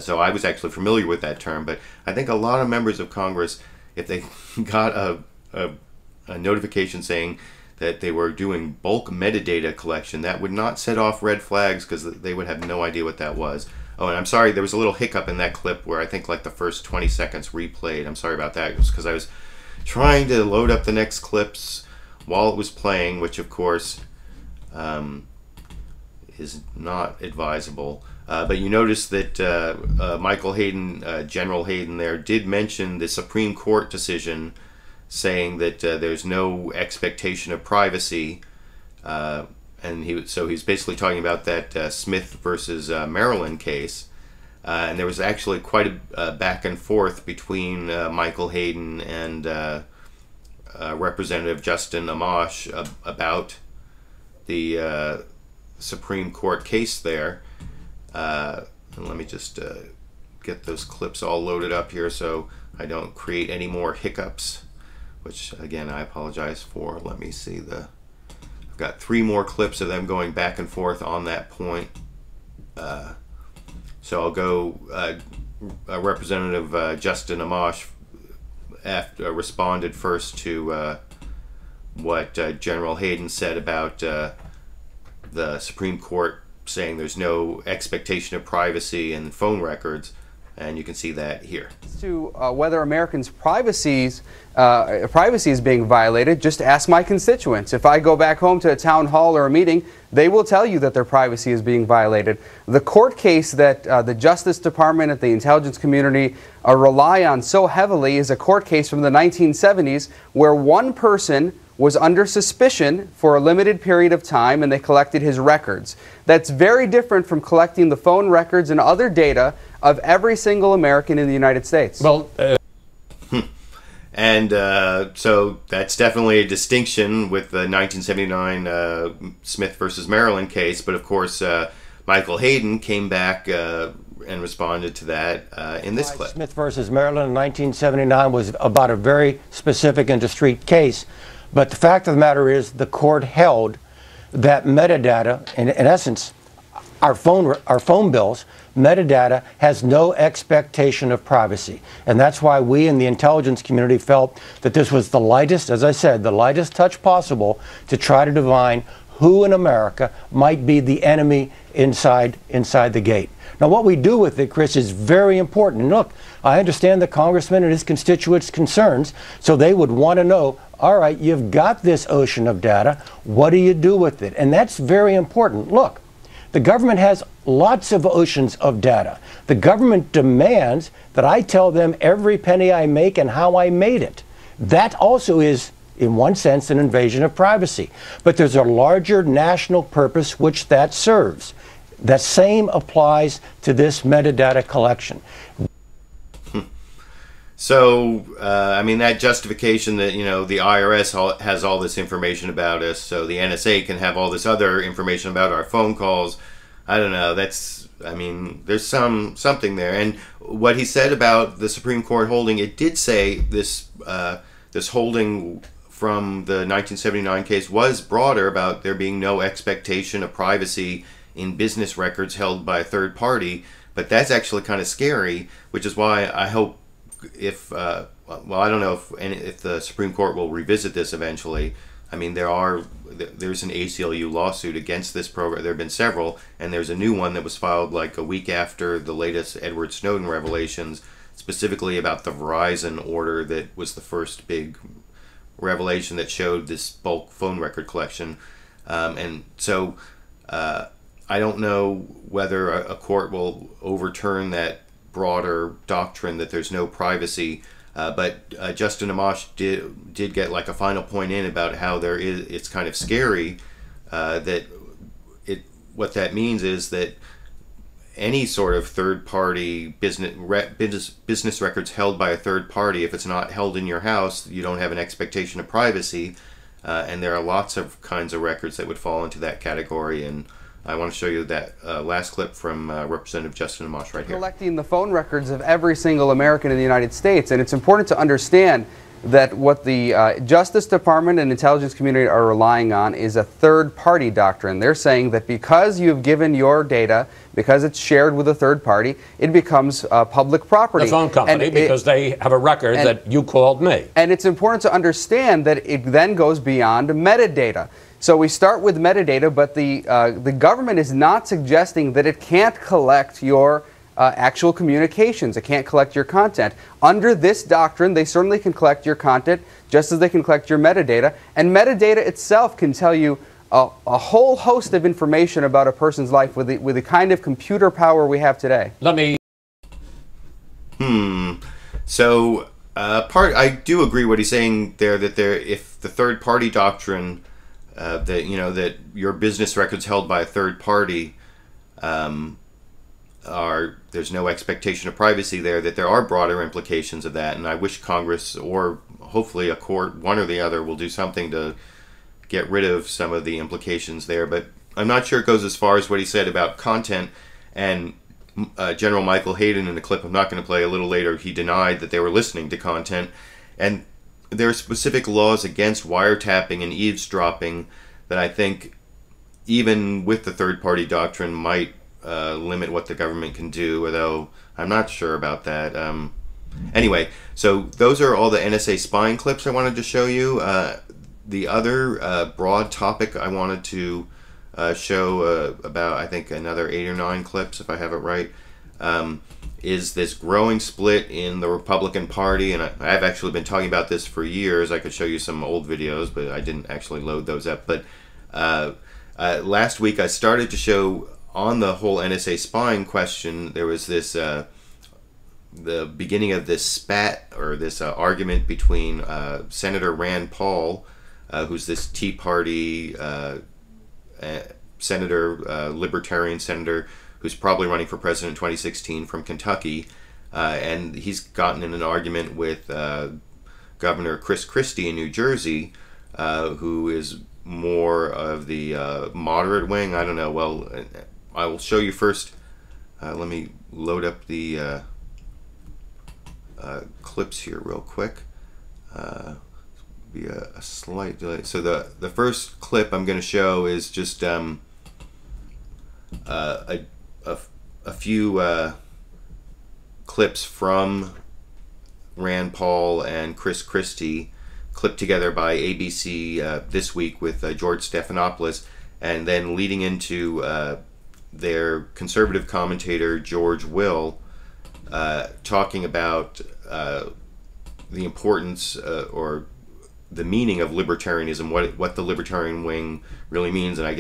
So I was actually familiar with that term, but I think a lot of members of Congress, if they got a notification saying that they were doing bulk metadata collection, that would not set off red flags because they would have no idea what that was. Oh, and I'm sorry, there was a little hiccup in that clip where I think the first 20 seconds replayed. I'm sorry about that. It was because I was trying to load up the next clips while it was playing, which of course not advisable. But you notice that Michael Hayden, General Hayden there, did mention the Supreme Court decision saying that there's no expectation of privacy, and he's basically talking about that Smith versus Maryland case. And there was actually quite a back and forth between Michael Hayden and Representative Justin Amash about the Supreme Court case there. And let me just get those clips all loaded up here so I don't create any more hiccups, which again I apologize for. Let me see, I've got 3 more clips of them going back and forth on that point. So I'll go Representative Justin Amash responded first to what General Hayden said about the Supreme Court saying there's no expectation of privacy in phone records, and you can see that here. To whether Americans' privacy is being violated, just ask my constituents. If I go back home to a town hall or a meeting, they will tell you that their privacy is being violated. The court case that the Justice Department and the intelligence community rely on so heavily is a court case from the 1970s where one person was under suspicion for a limited period of time and they collected his records. That's very different from collecting the phone records and other data of every single American in the United States. Well, and so that's definitely a distinction with the 1979 Smith versus Maryland case, but of course Michael Hayden came back and responded to that in this clip. Smith versus Maryland in 1979 was about a very specific and discrete case. But the fact of the matter is the court held that metadata, in essence, our phone bills, metadata has no expectation of privacy. And that's why we in the intelligence community felt that this was the lightest, as I said, the lightest touch possible to try to divine who in America might be the enemy inside the gate. Now, what we do with it, Chris, is very important. And look, I understand the congressman and his constituents' concerns, so they would want to know, all right, you've got this ocean of data, what do you do with it? And that's very important. Look, the government has lots of oceans of data. The government demands that I tell them every penny I make and how I made it. That also is, in one sense, an invasion of privacy. But there's a larger national purpose which that serves. The same applies to this metadata collection. So, I mean, that justification that, you know, the IRS has all this information about us, so the NSA can have all this other information about our phone calls, I don't know, that's, I mean, there's something there. And what he said about the Supreme Court holding, it did say this, this holding from the 1979 case was broader about there being no expectation of privacy in business records held by a third party, but that's actually kind of scary, which is why I hope if, well, I don't know if the Supreme Court will revisit this eventually. I mean, there's an ACLU lawsuit against this program. There have been several, and there's a new one that was filed like a week after the latest Edward Snowden revelations, specifically about the Verizon order that was the first big revelation that showed this bulk phone record collection. And so I don't know whether a court will overturn that broader doctrine that there's no privacy, but Justin Amash did get like a final point in about how it's kind of scary that what that means is that any sort of third-party business records held by a third party, if it's not held in your house, you don't have an expectation of privacy, and there are lots of kinds of records that would fall into that category. And I want to show you that last clip from Representative Justin Amash right here. Collecting the phone records of every single American in the United States, and it's important to understand that what the Justice Department and intelligence community are relying on is a third-party doctrine. They're saying that because you've given your data, because it's shared with a third party, it becomes public property. The phone company, because they have a record that you called me. And it's important to understand that it then goes beyond metadata. So we start with metadata, but the government is not suggesting that it can't collect your actual communications. It can't collect your content. Under this doctrine, they certainly can collect your content just as they can collect your metadata. And metadata itself can tell you a whole host of information about a person's life with the kind of computer power we have today. Let me. So I do agree what he's saying there, that if the third party doctrine, that that your business records held by a third party, there's no expectation of privacy there, that there are broader implications of that, and I wish Congress, or hopefully a court, one or the other, will do something to get rid of some of the implications there. But I'm not sure it goes as far as what he said about content. And General Michael Hayden, in the clip I'm not going to play a little later, he denied that they were listening to content. And there are specific laws against wiretapping and eavesdropping that I think, even with the third-party doctrine, might limit what the government can do, although I'm not sure about that. Anyway, so those are all the NSA spying clips I wanted to show you. The other broad topic I wanted to show about, I think, another 8 or 9 clips, if I have it right, is this growing split in the Republican Party. And I've actually been talking about this for years. I could show you some old videos, but I didn't actually load those up. But last week I started to show, on the whole NSA spying question, there was this the beginning of this spat, or this argument between Senator Rand Paul, who's this Tea Party senator, libertarian senator, who's probably running for president in 2016 from Kentucky, and he's gotten in an argument with Governor Chris Christie in New Jersey, who is more of the moderate wing. I don't know. Well, I will show you first. Let me load up the clips here real quick. Be a slight delay. So the first clip I'm going to show is just a few clips from Rand Paul and Chris Christie, clipped together by ABC this week with George Stephanopoulos, and then leading into their conservative commentator George Will talking about the importance or the meaning of libertarianism, what the libertarian wing really means. And I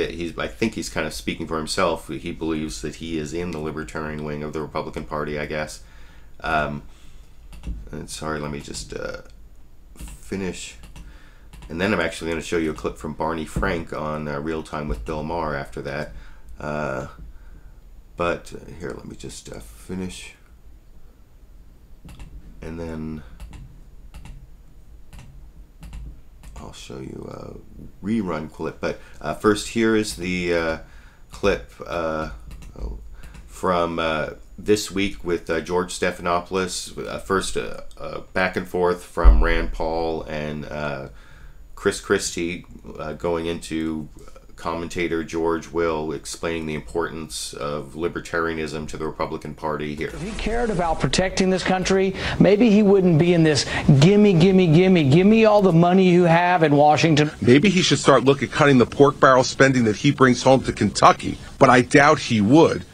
think he's kind of speaking for himself. He believes that he is in the libertarian wing of the Republican Party, I guess. And sorry, let me just finish. And then I'm actually going to show you a clip from Barney Frank on Real Time with Bill Maher after that. But here, let me just finish. And then I'll show you a rerun clip. But first, here is the clip from this week with George Stephanopoulos. First, back and forth from Rand Paul and Chris Christie, going into commentator George Will explaining the importance of libertarianism to the Republican Party here. If he cared about protecting this country, maybe he wouldn't be in this gimme, gimme, gimme, give me all the money you have in Washington. Maybe he should start looking at cutting the pork barrel spending that he brings home to Kentucky, but I doubt he would.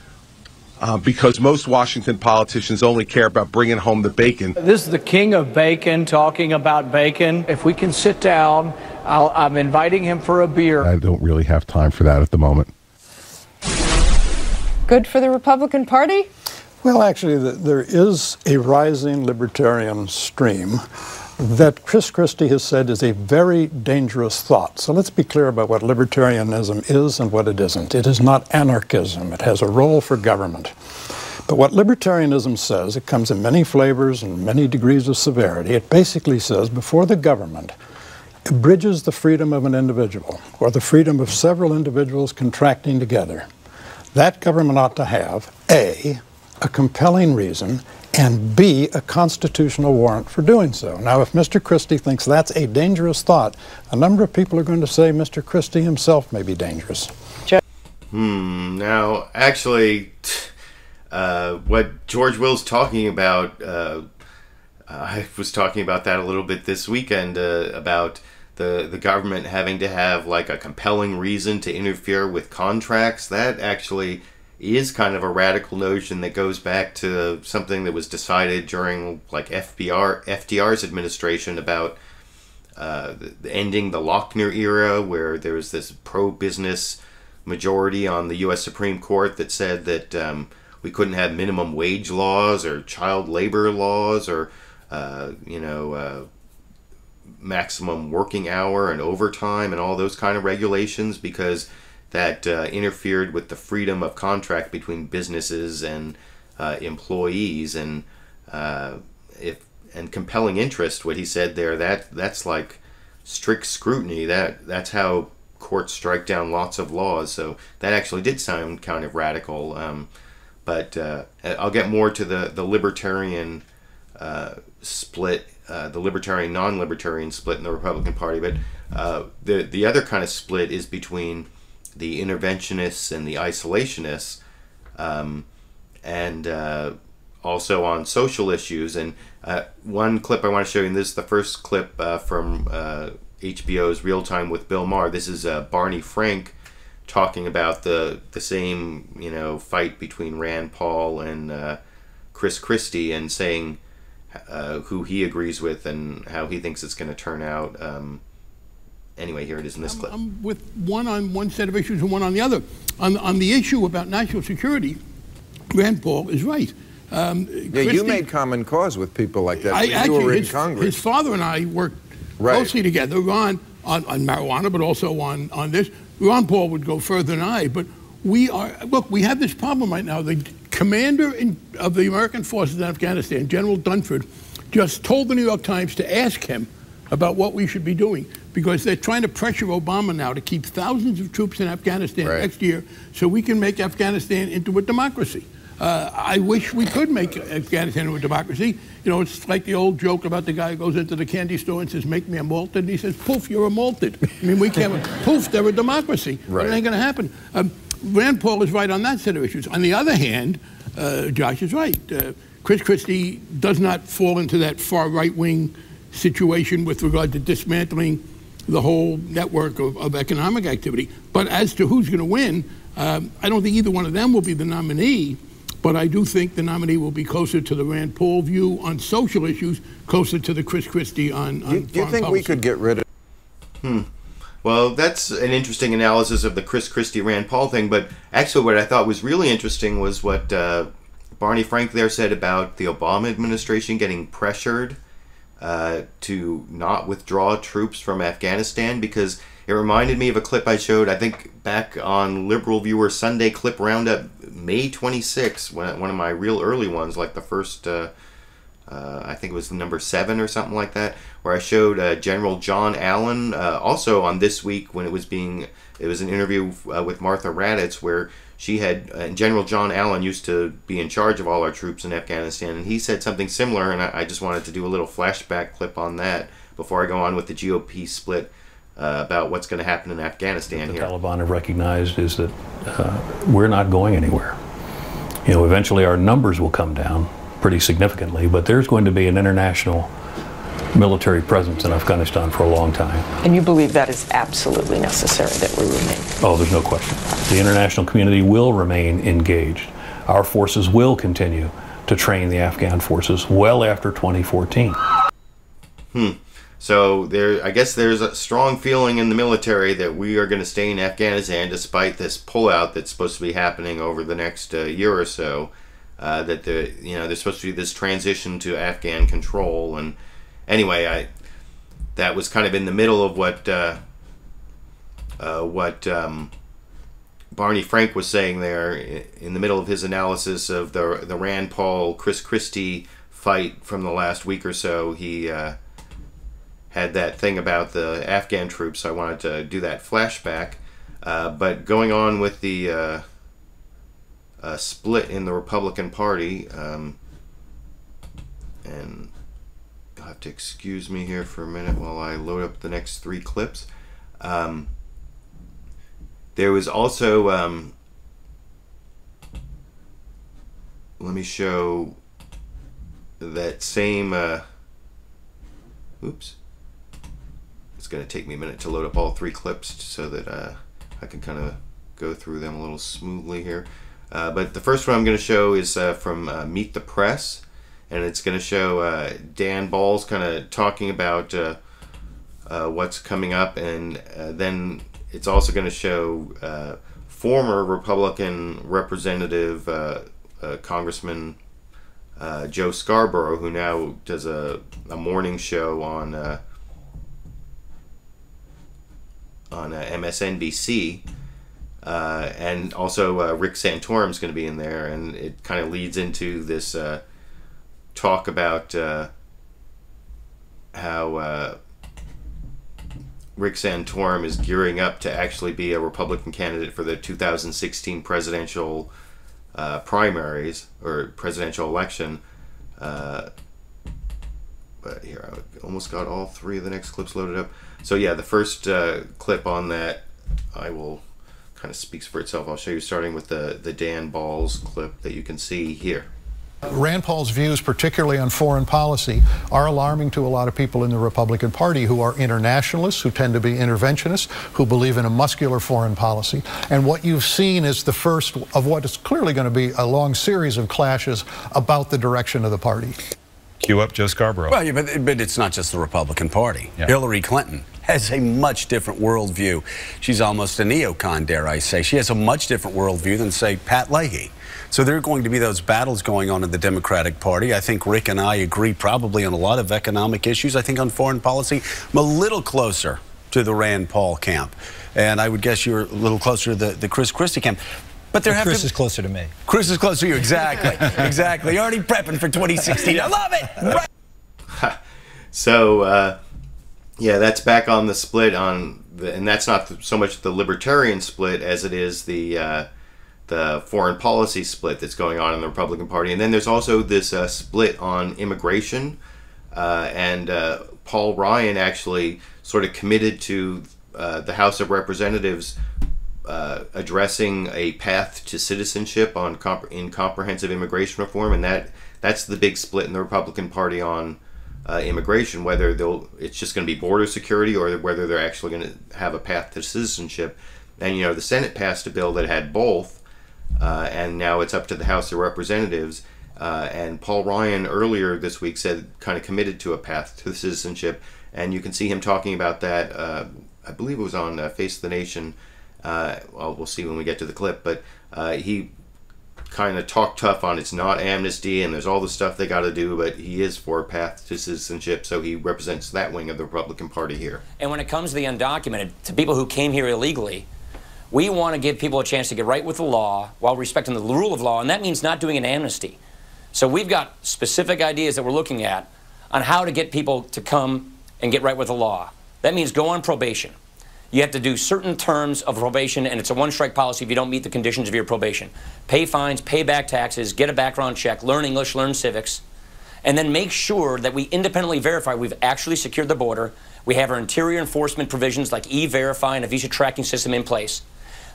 Because most Washington politicians only care about bringing home the bacon. This is the king of bacon talking about bacon. If we can sit down, I'm inviting him for a beer. I don't really have time for that at the moment. Good for the Republican Party? Well, actually, there is a rising libertarian stream that Chris Christie has said is a very dangerous thought. So let's be clear about what libertarianism is and what it isn't. It is not anarchism. It has a role for government. But what libertarianism says, it comes in many flavors and many degrees of severity. It basically says before the government abridges the freedom of an individual or the freedom of several individuals contracting together, that government ought to have A, a compelling reason, and B, a constitutional warrant for doing so. Now, if Mr. Christie thinks that's a dangerous thought, a number of people are going to say Mr. Christie himself may be dangerous. Now, actually, what George Will's talking about, I was talking about that a little bit this weekend, about the government having to have like a compelling reason to interfere with contracts. That actually is kind of a radical notion that goes back to something that was decided during like FDR's administration about ending the Lochner era, where there was this pro-business majority on the U.S. Supreme Court that said that we couldn't have minimum wage laws or child labor laws or, maximum working hour and overtime and all those kind of regulations, because that interfered with the freedom of contract between businesses and employees, and compelling interest. What he said there, that's like strict scrutiny. That's how courts strike down lots of laws. So that actually did sound kind of radical. But I'll get more to the libertarian split, the libertarian non-libertarian split in the Republican Party. But the other kind of split is between the interventionists and the isolationists, and also on social issues. And one clip I want to show you, and this is the first clip from HBO's Real Time with Bill Maher. This is Barney Frank talking about the same fight between Rand Paul and Chris Christie, and saying who he agrees with and how he thinks it's going to turn out. Anyway, here it is in this clip. I'm with one on one set of issues and one on the other. On the issue about national security, Rand Paul is right. You made common cause with people like that when you were in Congress. His father and I worked closely together on marijuana, but also on this. Ron Paul would go further than I, but we have this problem right now. The commander of the American forces in Afghanistan, General Dunford, just told the New York Times to ask him about what we should be doing, because they're trying to pressure Obama now to keep thousands of troops in Afghanistan next year so we can make Afghanistan into a democracy. I wish we could make Afghanistan into a democracy. It's like the old joke about the guy who goes into the candy store and says, "Make me a malted," and he says, "Poof, you're a malted." I mean, we can't, poof, they're a democracy. It ain't going to happen. Rand Paul is right on that set of issues. On the other hand, Josh is right. Chris Christie does not fall into that far right-wing situation with regard to dismantling the whole network of economic activity. But as to who's going to win, I don't think either one of them will be the nominee, but I do think the nominee will be closer to the Rand Paul view on social issues, closer to the Chris Christie on foreign policy. Do you think we could get rid of... Well, that's an interesting analysis of the Chris Christie Rand Paul thing, but actually what I thought was really interesting was what Barney Frank there said about the Obama administration getting pressured to not withdraw troops from Afghanistan, because it reminded me of a clip I showed, I think, back on LiberalViewer Sunday Clip Roundup, May 26, one of my real early ones, like the first, I think it was number 7 or something like that, where I showed General John Allen, also on This Week, when it was an interview with Martha Raddatz, where she had, General John Allen used to be in charge of all our troops in Afghanistan, and he said something similar, and I just wanted to do a little flashback clip on that before I go on with the GOP split about what's going to happen in Afghanistan here. The Taliban have recognized is that we're not going anywhere. Eventually our numbers will come down pretty significantly, but there's going to be an international military presence in Afghanistan for a long time. And you believe that is absolutely necessary, that we remain? Oh, there's no question. The international community will remain engaged. Our forces will continue to train the Afghan forces well after 2014. So I guess there's a strong feeling in the military that we are going to stay in Afghanistan despite this pullout that's supposed to be happening over the next year or so. That there's supposed to be this transition to Afghan control. And anyway, that was kind of in the middle of what Barney Frank was saying there, in the middle of his analysis of the Rand Paul Chris Christie fight from the last week or so. He had that thing about the Afghan troops, so I wanted to do that flashback. But going on with the split in the Republican Party, and you'll have to excuse me here for a minute while I load up the next 3 clips. There was also, let me show that same, oops. It's going to take me a minute to load up all 3 clips so that I can kind of go through them a little smoothly here. But the first one I'm going to show is from Meet the Press, and it's going to show Dan Balls kind of talking about what's coming up, and then it's also going to show former Republican Representative Congressman Joe Scarborough, who now does a morning show on MSNBC, and also Rick Santorum is going to be in there, and it kind of leads into this talk about how Rick Santorum is gearing up to actually be a Republican candidate for the 2016 presidential primaries or presidential election. But here, I almost got all three of the next clips loaded up. So yeah, the first clip on that I will kind of speaks for itself. I'll show you starting with the Dan Balls clip that you can see here. Rand Paul's views, particularly on foreign policy, are alarming to a lot of people in the Republican Party who are internationalists, who tend to be interventionists, who believe in a muscular foreign policy. And what you've seen is the first of what is clearly going to be a long series of clashes about the direction of the party. Cue up Joe Scarborough. Well, yeah, but it's not just the Republican Party. Yeah. Hillary Clinton has a much different worldview. She's almost a neocon, dare I say. She has a much different worldview than, say, Pat Leahy. So there are going to be those battles going on in the Democratic Party. I think Rick and I agree probably on a lot of economic issues. I think on foreign policy, I'm a little closer to the Rand Paul camp. And I would guess you're a little closer to the Chris Christie camp. But Chris is closer to me. Chris is closer to you, exactly. Exactly. Already prepping for 2016. I love it. Right. So, yeah, that's back on the split on, and that's not so much the libertarian split as it is the foreign policy split that's going on in the Republican Party. And then there's also this split on immigration, and Paul Ryan actually sort of committed to the House of Representatives addressing a path to citizenship in comprehensive immigration reform, and that's the big split in the Republican Party on immigration, whether it's just going to be border security or whether they're actually going to have a path to citizenship. And you know, the Senate passed a bill that had both, and now it's up to the House of Representatives. And Paul Ryan earlier this week said kind of committed to a path to citizenship, and you can see him talking about that. I believe it was on Face of the Nation. Well, we'll see when we get to the clip, but he kind of talked tough on it's not amnesty and there's all the stuff they got to do, but he is for a path to citizenship, so he represents that wing of the Republican Party here. And when it comes to the undocumented, to people who came here illegally, we want to give people a chance to get right with the law while respecting the rule of law, and that means not doing an amnesty. So we've got specific ideas that we're looking at on how to get people to come and get right with the law. That means go on probation. You have to do certain terms of probation, and it's a one-strike policy if you don't meet the conditions of your probation. Pay fines, pay back taxes, get a background check, learn English, learn civics, and then make sure that we independently verify we've actually secured the border. We have our interior enforcement provisions like E-Verify and a visa tracking system in place.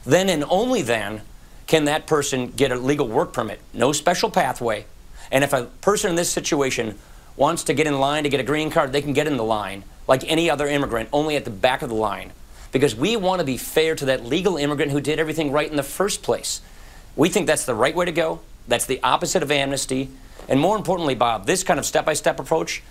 Then and only then can that person get a legal work permit. No special pathway. And if a person in this situation wants to get in line to get a green card, they can get in the line like any other immigrant, only at the back of the line. Because we want to be fair to that legal immigrant who did everything right in the first place. We think that's the right way to go. That's the opposite of amnesty. And more importantly, Bob, this kind of step-by-step approach,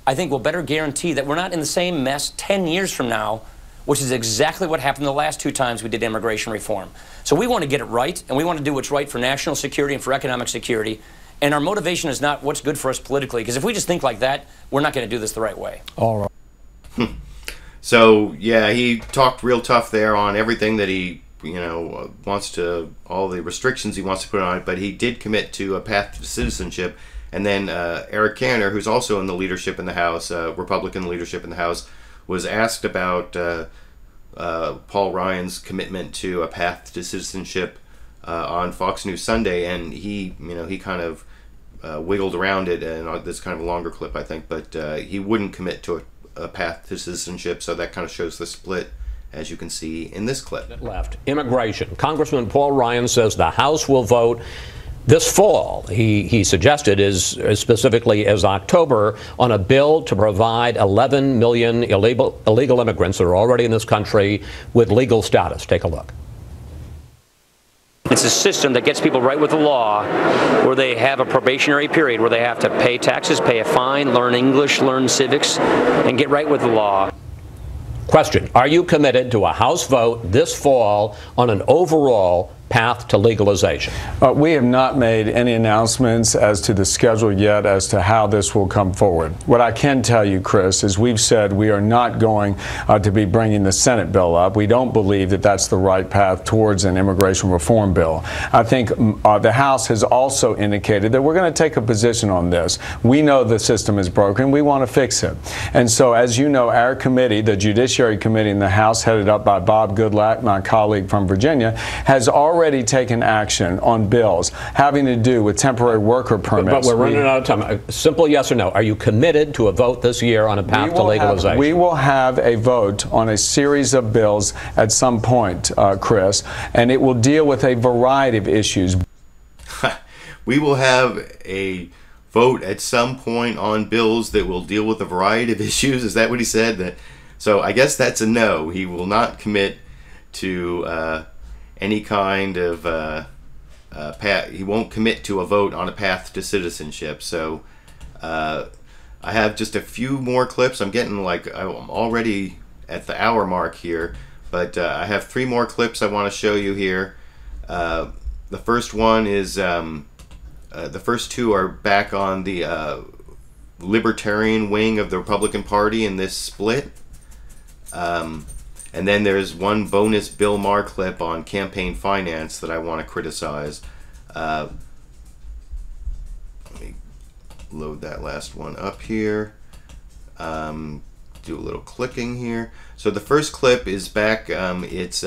I think will better guarantee that we're not in the same mess 10 years from now, which is exactly what happened the last 2 times we did immigration reform. So we want to get it right, and we want to do what's right for national security and for economic security. And our motivation is not what's good for us politically, because if we just think like that, we're not going to do this the right way. All right. So, yeah, he talked real tough there on everything that he, you know, wants to, all the restrictions he wants to put on it, but he did commit to a path to citizenship. And then Eric Cantor, who's also in the leadership in the House, Republican leadership in the House, was asked about Paul Ryan's commitment to a path to citizenship on Fox News Sunday, and he, you know, he kind of wiggled around it, and this is kind of a longer clip, I think, but he wouldn't commit to a path to citizenship, so that kind of shows the split, as you can see in this clip. Left. Immigration. Congressman Paul Ryan says the House will vote this fall, he suggested, as specifically as October, on a bill to provide 11 million illegal immigrants that are already in this country with legal status. Take a look. It's a system that gets people right with the law, where they have a probationary period where they have to pay taxes, pay a fine, learn English, learn civics, and get right with the law. Question, are you committed to a House vote this fall on an overall path to legalization? We have not made any announcements as to the schedule yet as to how this will come forward. What I can tell you, Chris, is we've said we are not going to be bringing the Senate bill up. We don't believe that that's the right path towards an immigration reform bill. I think the House has also indicated that we're going to take a position on this. We know the system is broken. We want to fix it. And so, as you know, our committee, the Judiciary Committee in the House, headed up by Bob Goodlatte, my colleague from Virginia, has already taken action on bills having to do with temporary worker permits. But we're running out of time. A simple yes or no. Are you committed to a vote this year on a path to legalization? We will have a vote on a series of bills at some point, Chris, and it will deal with a variety of issues. We will have a vote at some point on bills that will deal with a variety of issues. Is that what he said? So I guess that's a no. He will not commit to any kind of he won't commit to a vote on a path to citizenship. So I have just a few more clips. I'm getting I'm already at the hour mark here, but I have 3 more clips I want to show you here. The first one is the first 2 are back on the libertarian wing of the Republican Party in this split. And then there's one bonus Bill Maher clip on campaign finance that I want to criticize. Let me load that last one up here. Do a little clicking here. So the first clip is back. It's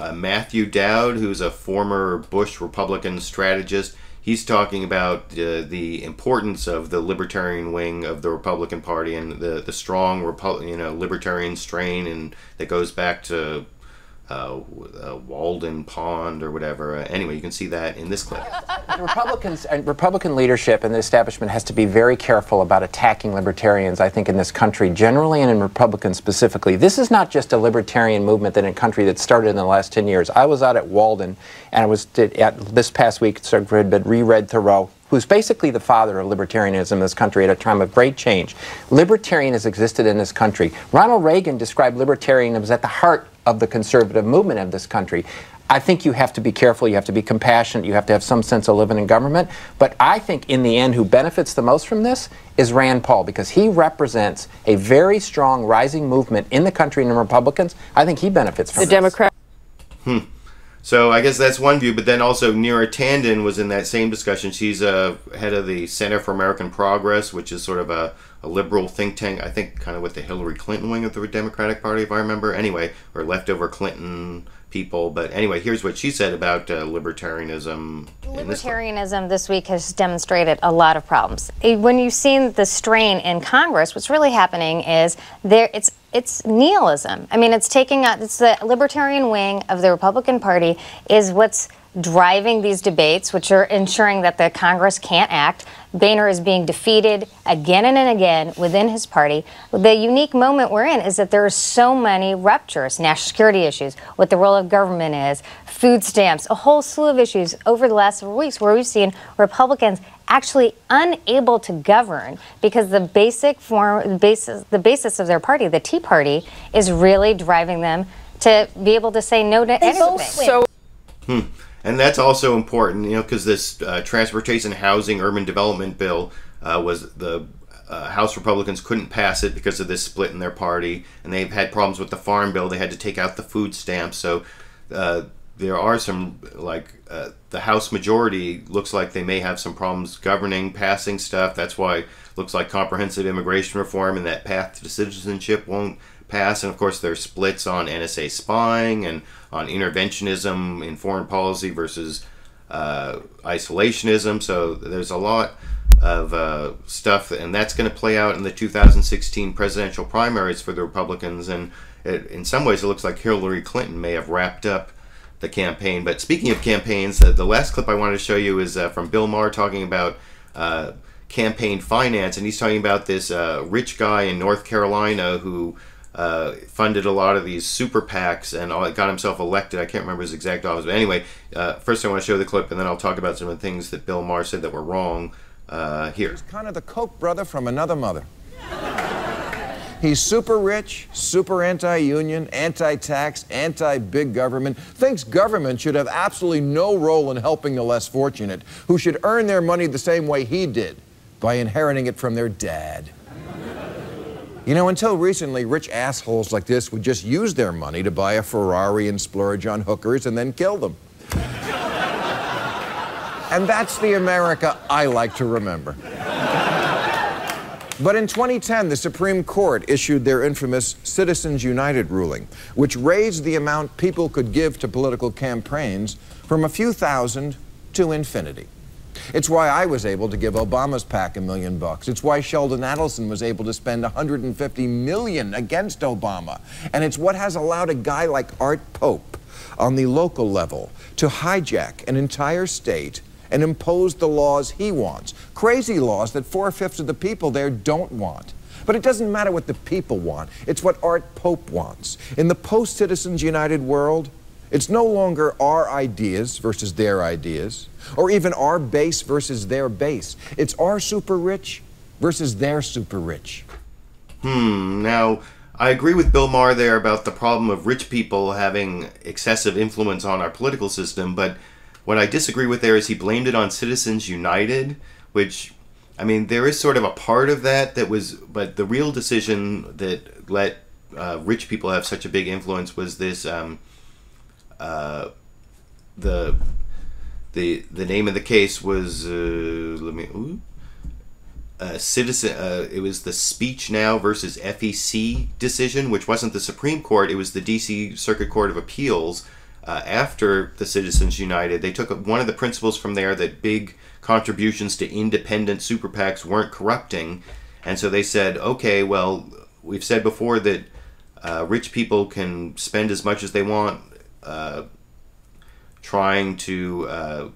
Matthew Dowd, who's a former Bush Republican strategist. He's talking about the importance of the libertarian wing of the Republican Party and the strong libertarian strain, and that goes back to Walden Pond or whatever. Anyway, you can see that in this clip. Republicans and Republican leadership and the establishment has to be very careful about attacking libertarians, I think, in this country generally and in Republicans specifically. This is not just a libertarian movement in a country that started in the last 10 years. I was out at Walden, and I was at this past week, had been reread Thoreau, who's basically the father of libertarianism in this country at a time of great change. Libertarian has existed in this country. Ronald Reagan described libertarianism as at the heart of the conservative movement of this country. I think you have to be careful, you have to be compassionate, you have to have some sense of living in government, but I think in the end who benefits the most from this is Rand Paul, because he represents a very strong rising movement in the country and in Republicans. I think he benefits from the Democrat. So I guess that's one view, but then also Neera Tanden was in that same discussion. She's head of the Center for American Progress, which is sort of a liberal think tank, I think kind of with the Hillary Clinton wing of the Democratic Party, if I remember. Anyway, or leftover Clinton people. But anyway, here's what she said about libertarianism. Libertarianism this week has demonstrated a lot of problems. When you've seen the strain in Congress, what's really happening is it's nihilism. I mean, it's the libertarian wing of the Republican Party is what's driving these debates, which are ensuring that the Congress can't act. Boehner is being defeated again and again within his party. The unique moment we're in is that there are so many ruptures, national security issues, what the role of government is, food stamps, a whole slew of issues over the last several weeks where we've seen Republicans actually unable to govern because the basis of their party, the Tea Party, is really driving them to be able to say no to anything. And that's also important, because this transportation, housing, urban development bill was the House Republicans couldn't pass it because of this split in their party, and they've had problems with the farm bill. They had to take out the food stamps. So there are some, the House majority looks like they may have some problems governing, passing stuff. That's why it looks like comprehensive immigration reform and that path to citizenship won't pass. And of course there's splits on NSA spying and on interventionism in foreign policy versus isolationism. So there's a lot of stuff, and that's going to play out in the 2016 presidential primaries for the Republicans. And in some ways it looks like Hillary Clinton may have wrapped up the campaign. But speaking of campaigns, the last clip I wanted to show you is from Bill Maher talking about campaign finance, and he's talking about this rich guy in North Carolina who funded a lot of these super PACs and got himself elected. I can't remember his exact office, but anyway, first I want to show the clip, and then I'll talk about some of the things that Bill Maher said that were wrong here. He's kind of the Koch brother from another mother. He's super rich, super anti-union, anti-tax, anti-big government, thinks government should have absolutely no role in helping the less fortunate, who should earn their money the same way he did, by inheriting it from their dad. You know, until recently, rich assholes like this would just use their money to buy a Ferrari and splurge on hookers and then kill them. And that's the America I like to remember. But in 2010, the Supreme Court issued their infamous Citizens United ruling, which raised the amount people could give to political campaigns from a few thousand to infinity. It's why I was able to give Obama's PAC $1 million. It's why Sheldon Adelson was able to spend $150 million against Obama. And it's what has allowed a guy like Art Pope on the local level to hijack an entire state and impose the laws he wants. Crazy laws that 4/5 of the people there don't want. But it doesn't matter what the people want. It's what Art Pope wants. In the post-Citizens United world, it's no longer our ideas versus their ideas, or even our base versus their base. It's our super rich versus their super rich. Now, I agree with Bill Maher there about the problem of rich people having excessive influence on our political system, but what I disagree with there is he blamed it on Citizens United, which, I mean, there is sort of a part of that was, but the real decision that let rich people have such a big influence was this, the name of the case was, it was the Speech Now versus FEC decision, which wasn't the Supreme Court, it was the DC Circuit Court of Appeals. After the Citizens United, they took one of the principles from there that big contributions to independent super PACs weren't corrupting, and so they said, okay, well, we've said before that rich people can spend as much as they want trying to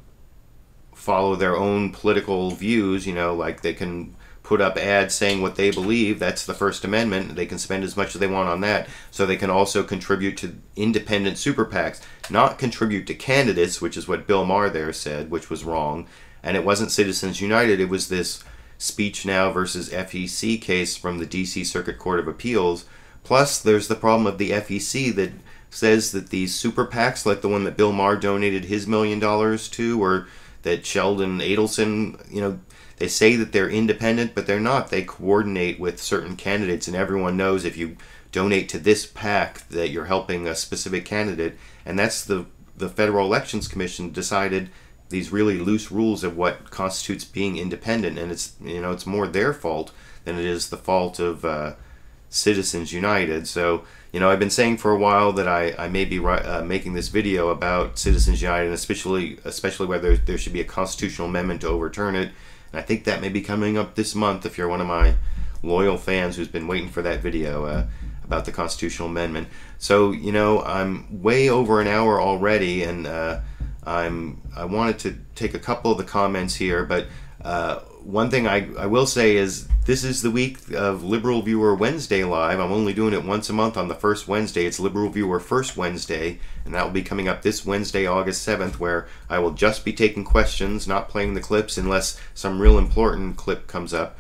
follow their own political views, you know, like they can put up ads saying what they believe. That's the First Amendment. They can spend as much as they want on that. So they can also contribute to independent super PACs, not contribute to candidates, which is what Bill Maher there said, which was wrong. And it wasn't Citizens United. It was this Speech Now versus FEC case from the DC Circuit Court of Appeals. Plus, there's the problem of the FEC that says that these super PACs, like the one that Bill Maher donated his $1 million to, or that Sheldon Adelson, you know, they say that they're independent, but they're not. They coordinate with certain candidates, and everyone knows if you donate to this PAC that you're helping a specific candidate. And that's the Federal Elections Commission decided these really loose rules of what constitutes being independent, and it's, you know, it's more their fault than it is the fault of Citizens United. So, you know, I've been saying for a while that I may be making this video about Citizens United, and especially whether there should be a constitutional amendment to overturn it. And I think that may be coming up this month if you're one of my loyal fans who's been waiting for that video about the constitutional amendment. So, you know, I'm way over an hour already, and I wanted to take a couple of the comments here, but one thing I will say is this is the week of Liberal Viewer Wednesday Live. I'm only doing it once a month on the first Wednesday. It's Liberal Viewer First Wednesday, and that will be coming up this Wednesday, August 7th, where I will just be taking questions, not playing the clips unless some real important clip comes up.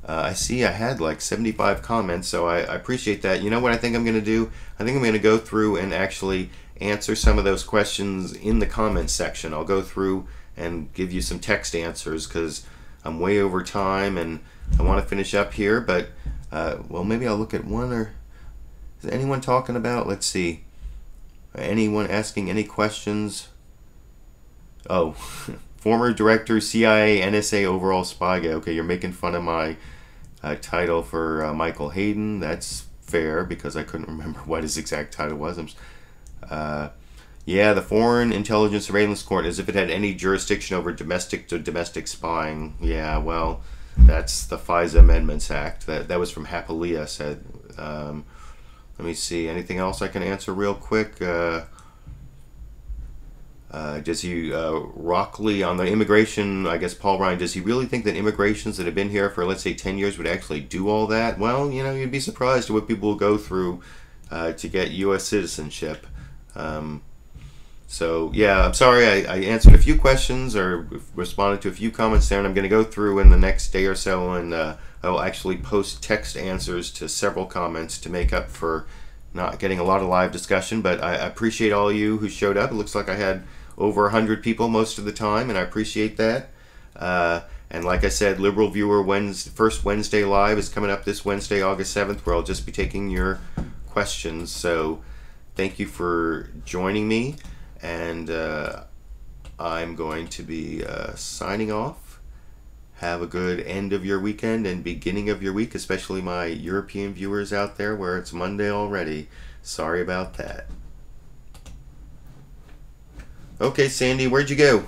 I see I had like 75 comments, so I appreciate that. You know what I think I'm going to do? I think I'm going to go through and actually answer some of those questions in the comments section. I'll go through and give you some text answers because I'm way over time and I want to finish up here, but well, maybe I'll look at one. Or is anyone talking about, let's see, anyone asking any questions? Oh, former director, CIA, NSA overall spy guy. Okay, you're making fun of my title for Michael Hayden. That's fair because I couldn't remember what his exact title was. Yeah, the Foreign Intelligence Surveillance Court, as if it had any jurisdiction over domestic to domestic spying. Yeah, well, that's the FISA Amendments Act. That was from Hapalia said. Let me see. Anything else I can answer real quick? Does he, Rockley, on the immigration, I guess Paul Ryan, does he really think that immigrations that have been here for, let's say, 10 years would actually do all that? Well, you know, you'd be surprised at what people will go through to get U.S. citizenship. So, yeah, I'm sorry I answered a few questions or responded to a few comments there, and I'm going to go through in the next day or so, and I will actually post text answers to several comments to make up for not getting a lot of live discussion. But I appreciate all you who showed up. It looks like I had over 100 people most of the time, and I appreciate that. And like I said, LiberalViewer first Wednesday live is coming up this Wednesday, August 7th, where I'll just be taking your questions. So thank you for joining me. And I'm going to be signing off. Have a good end of your weekend and beginning of your week, especially my European viewers out there where it's Monday already. Sorry about that. Okay, Sandy, where'd you go?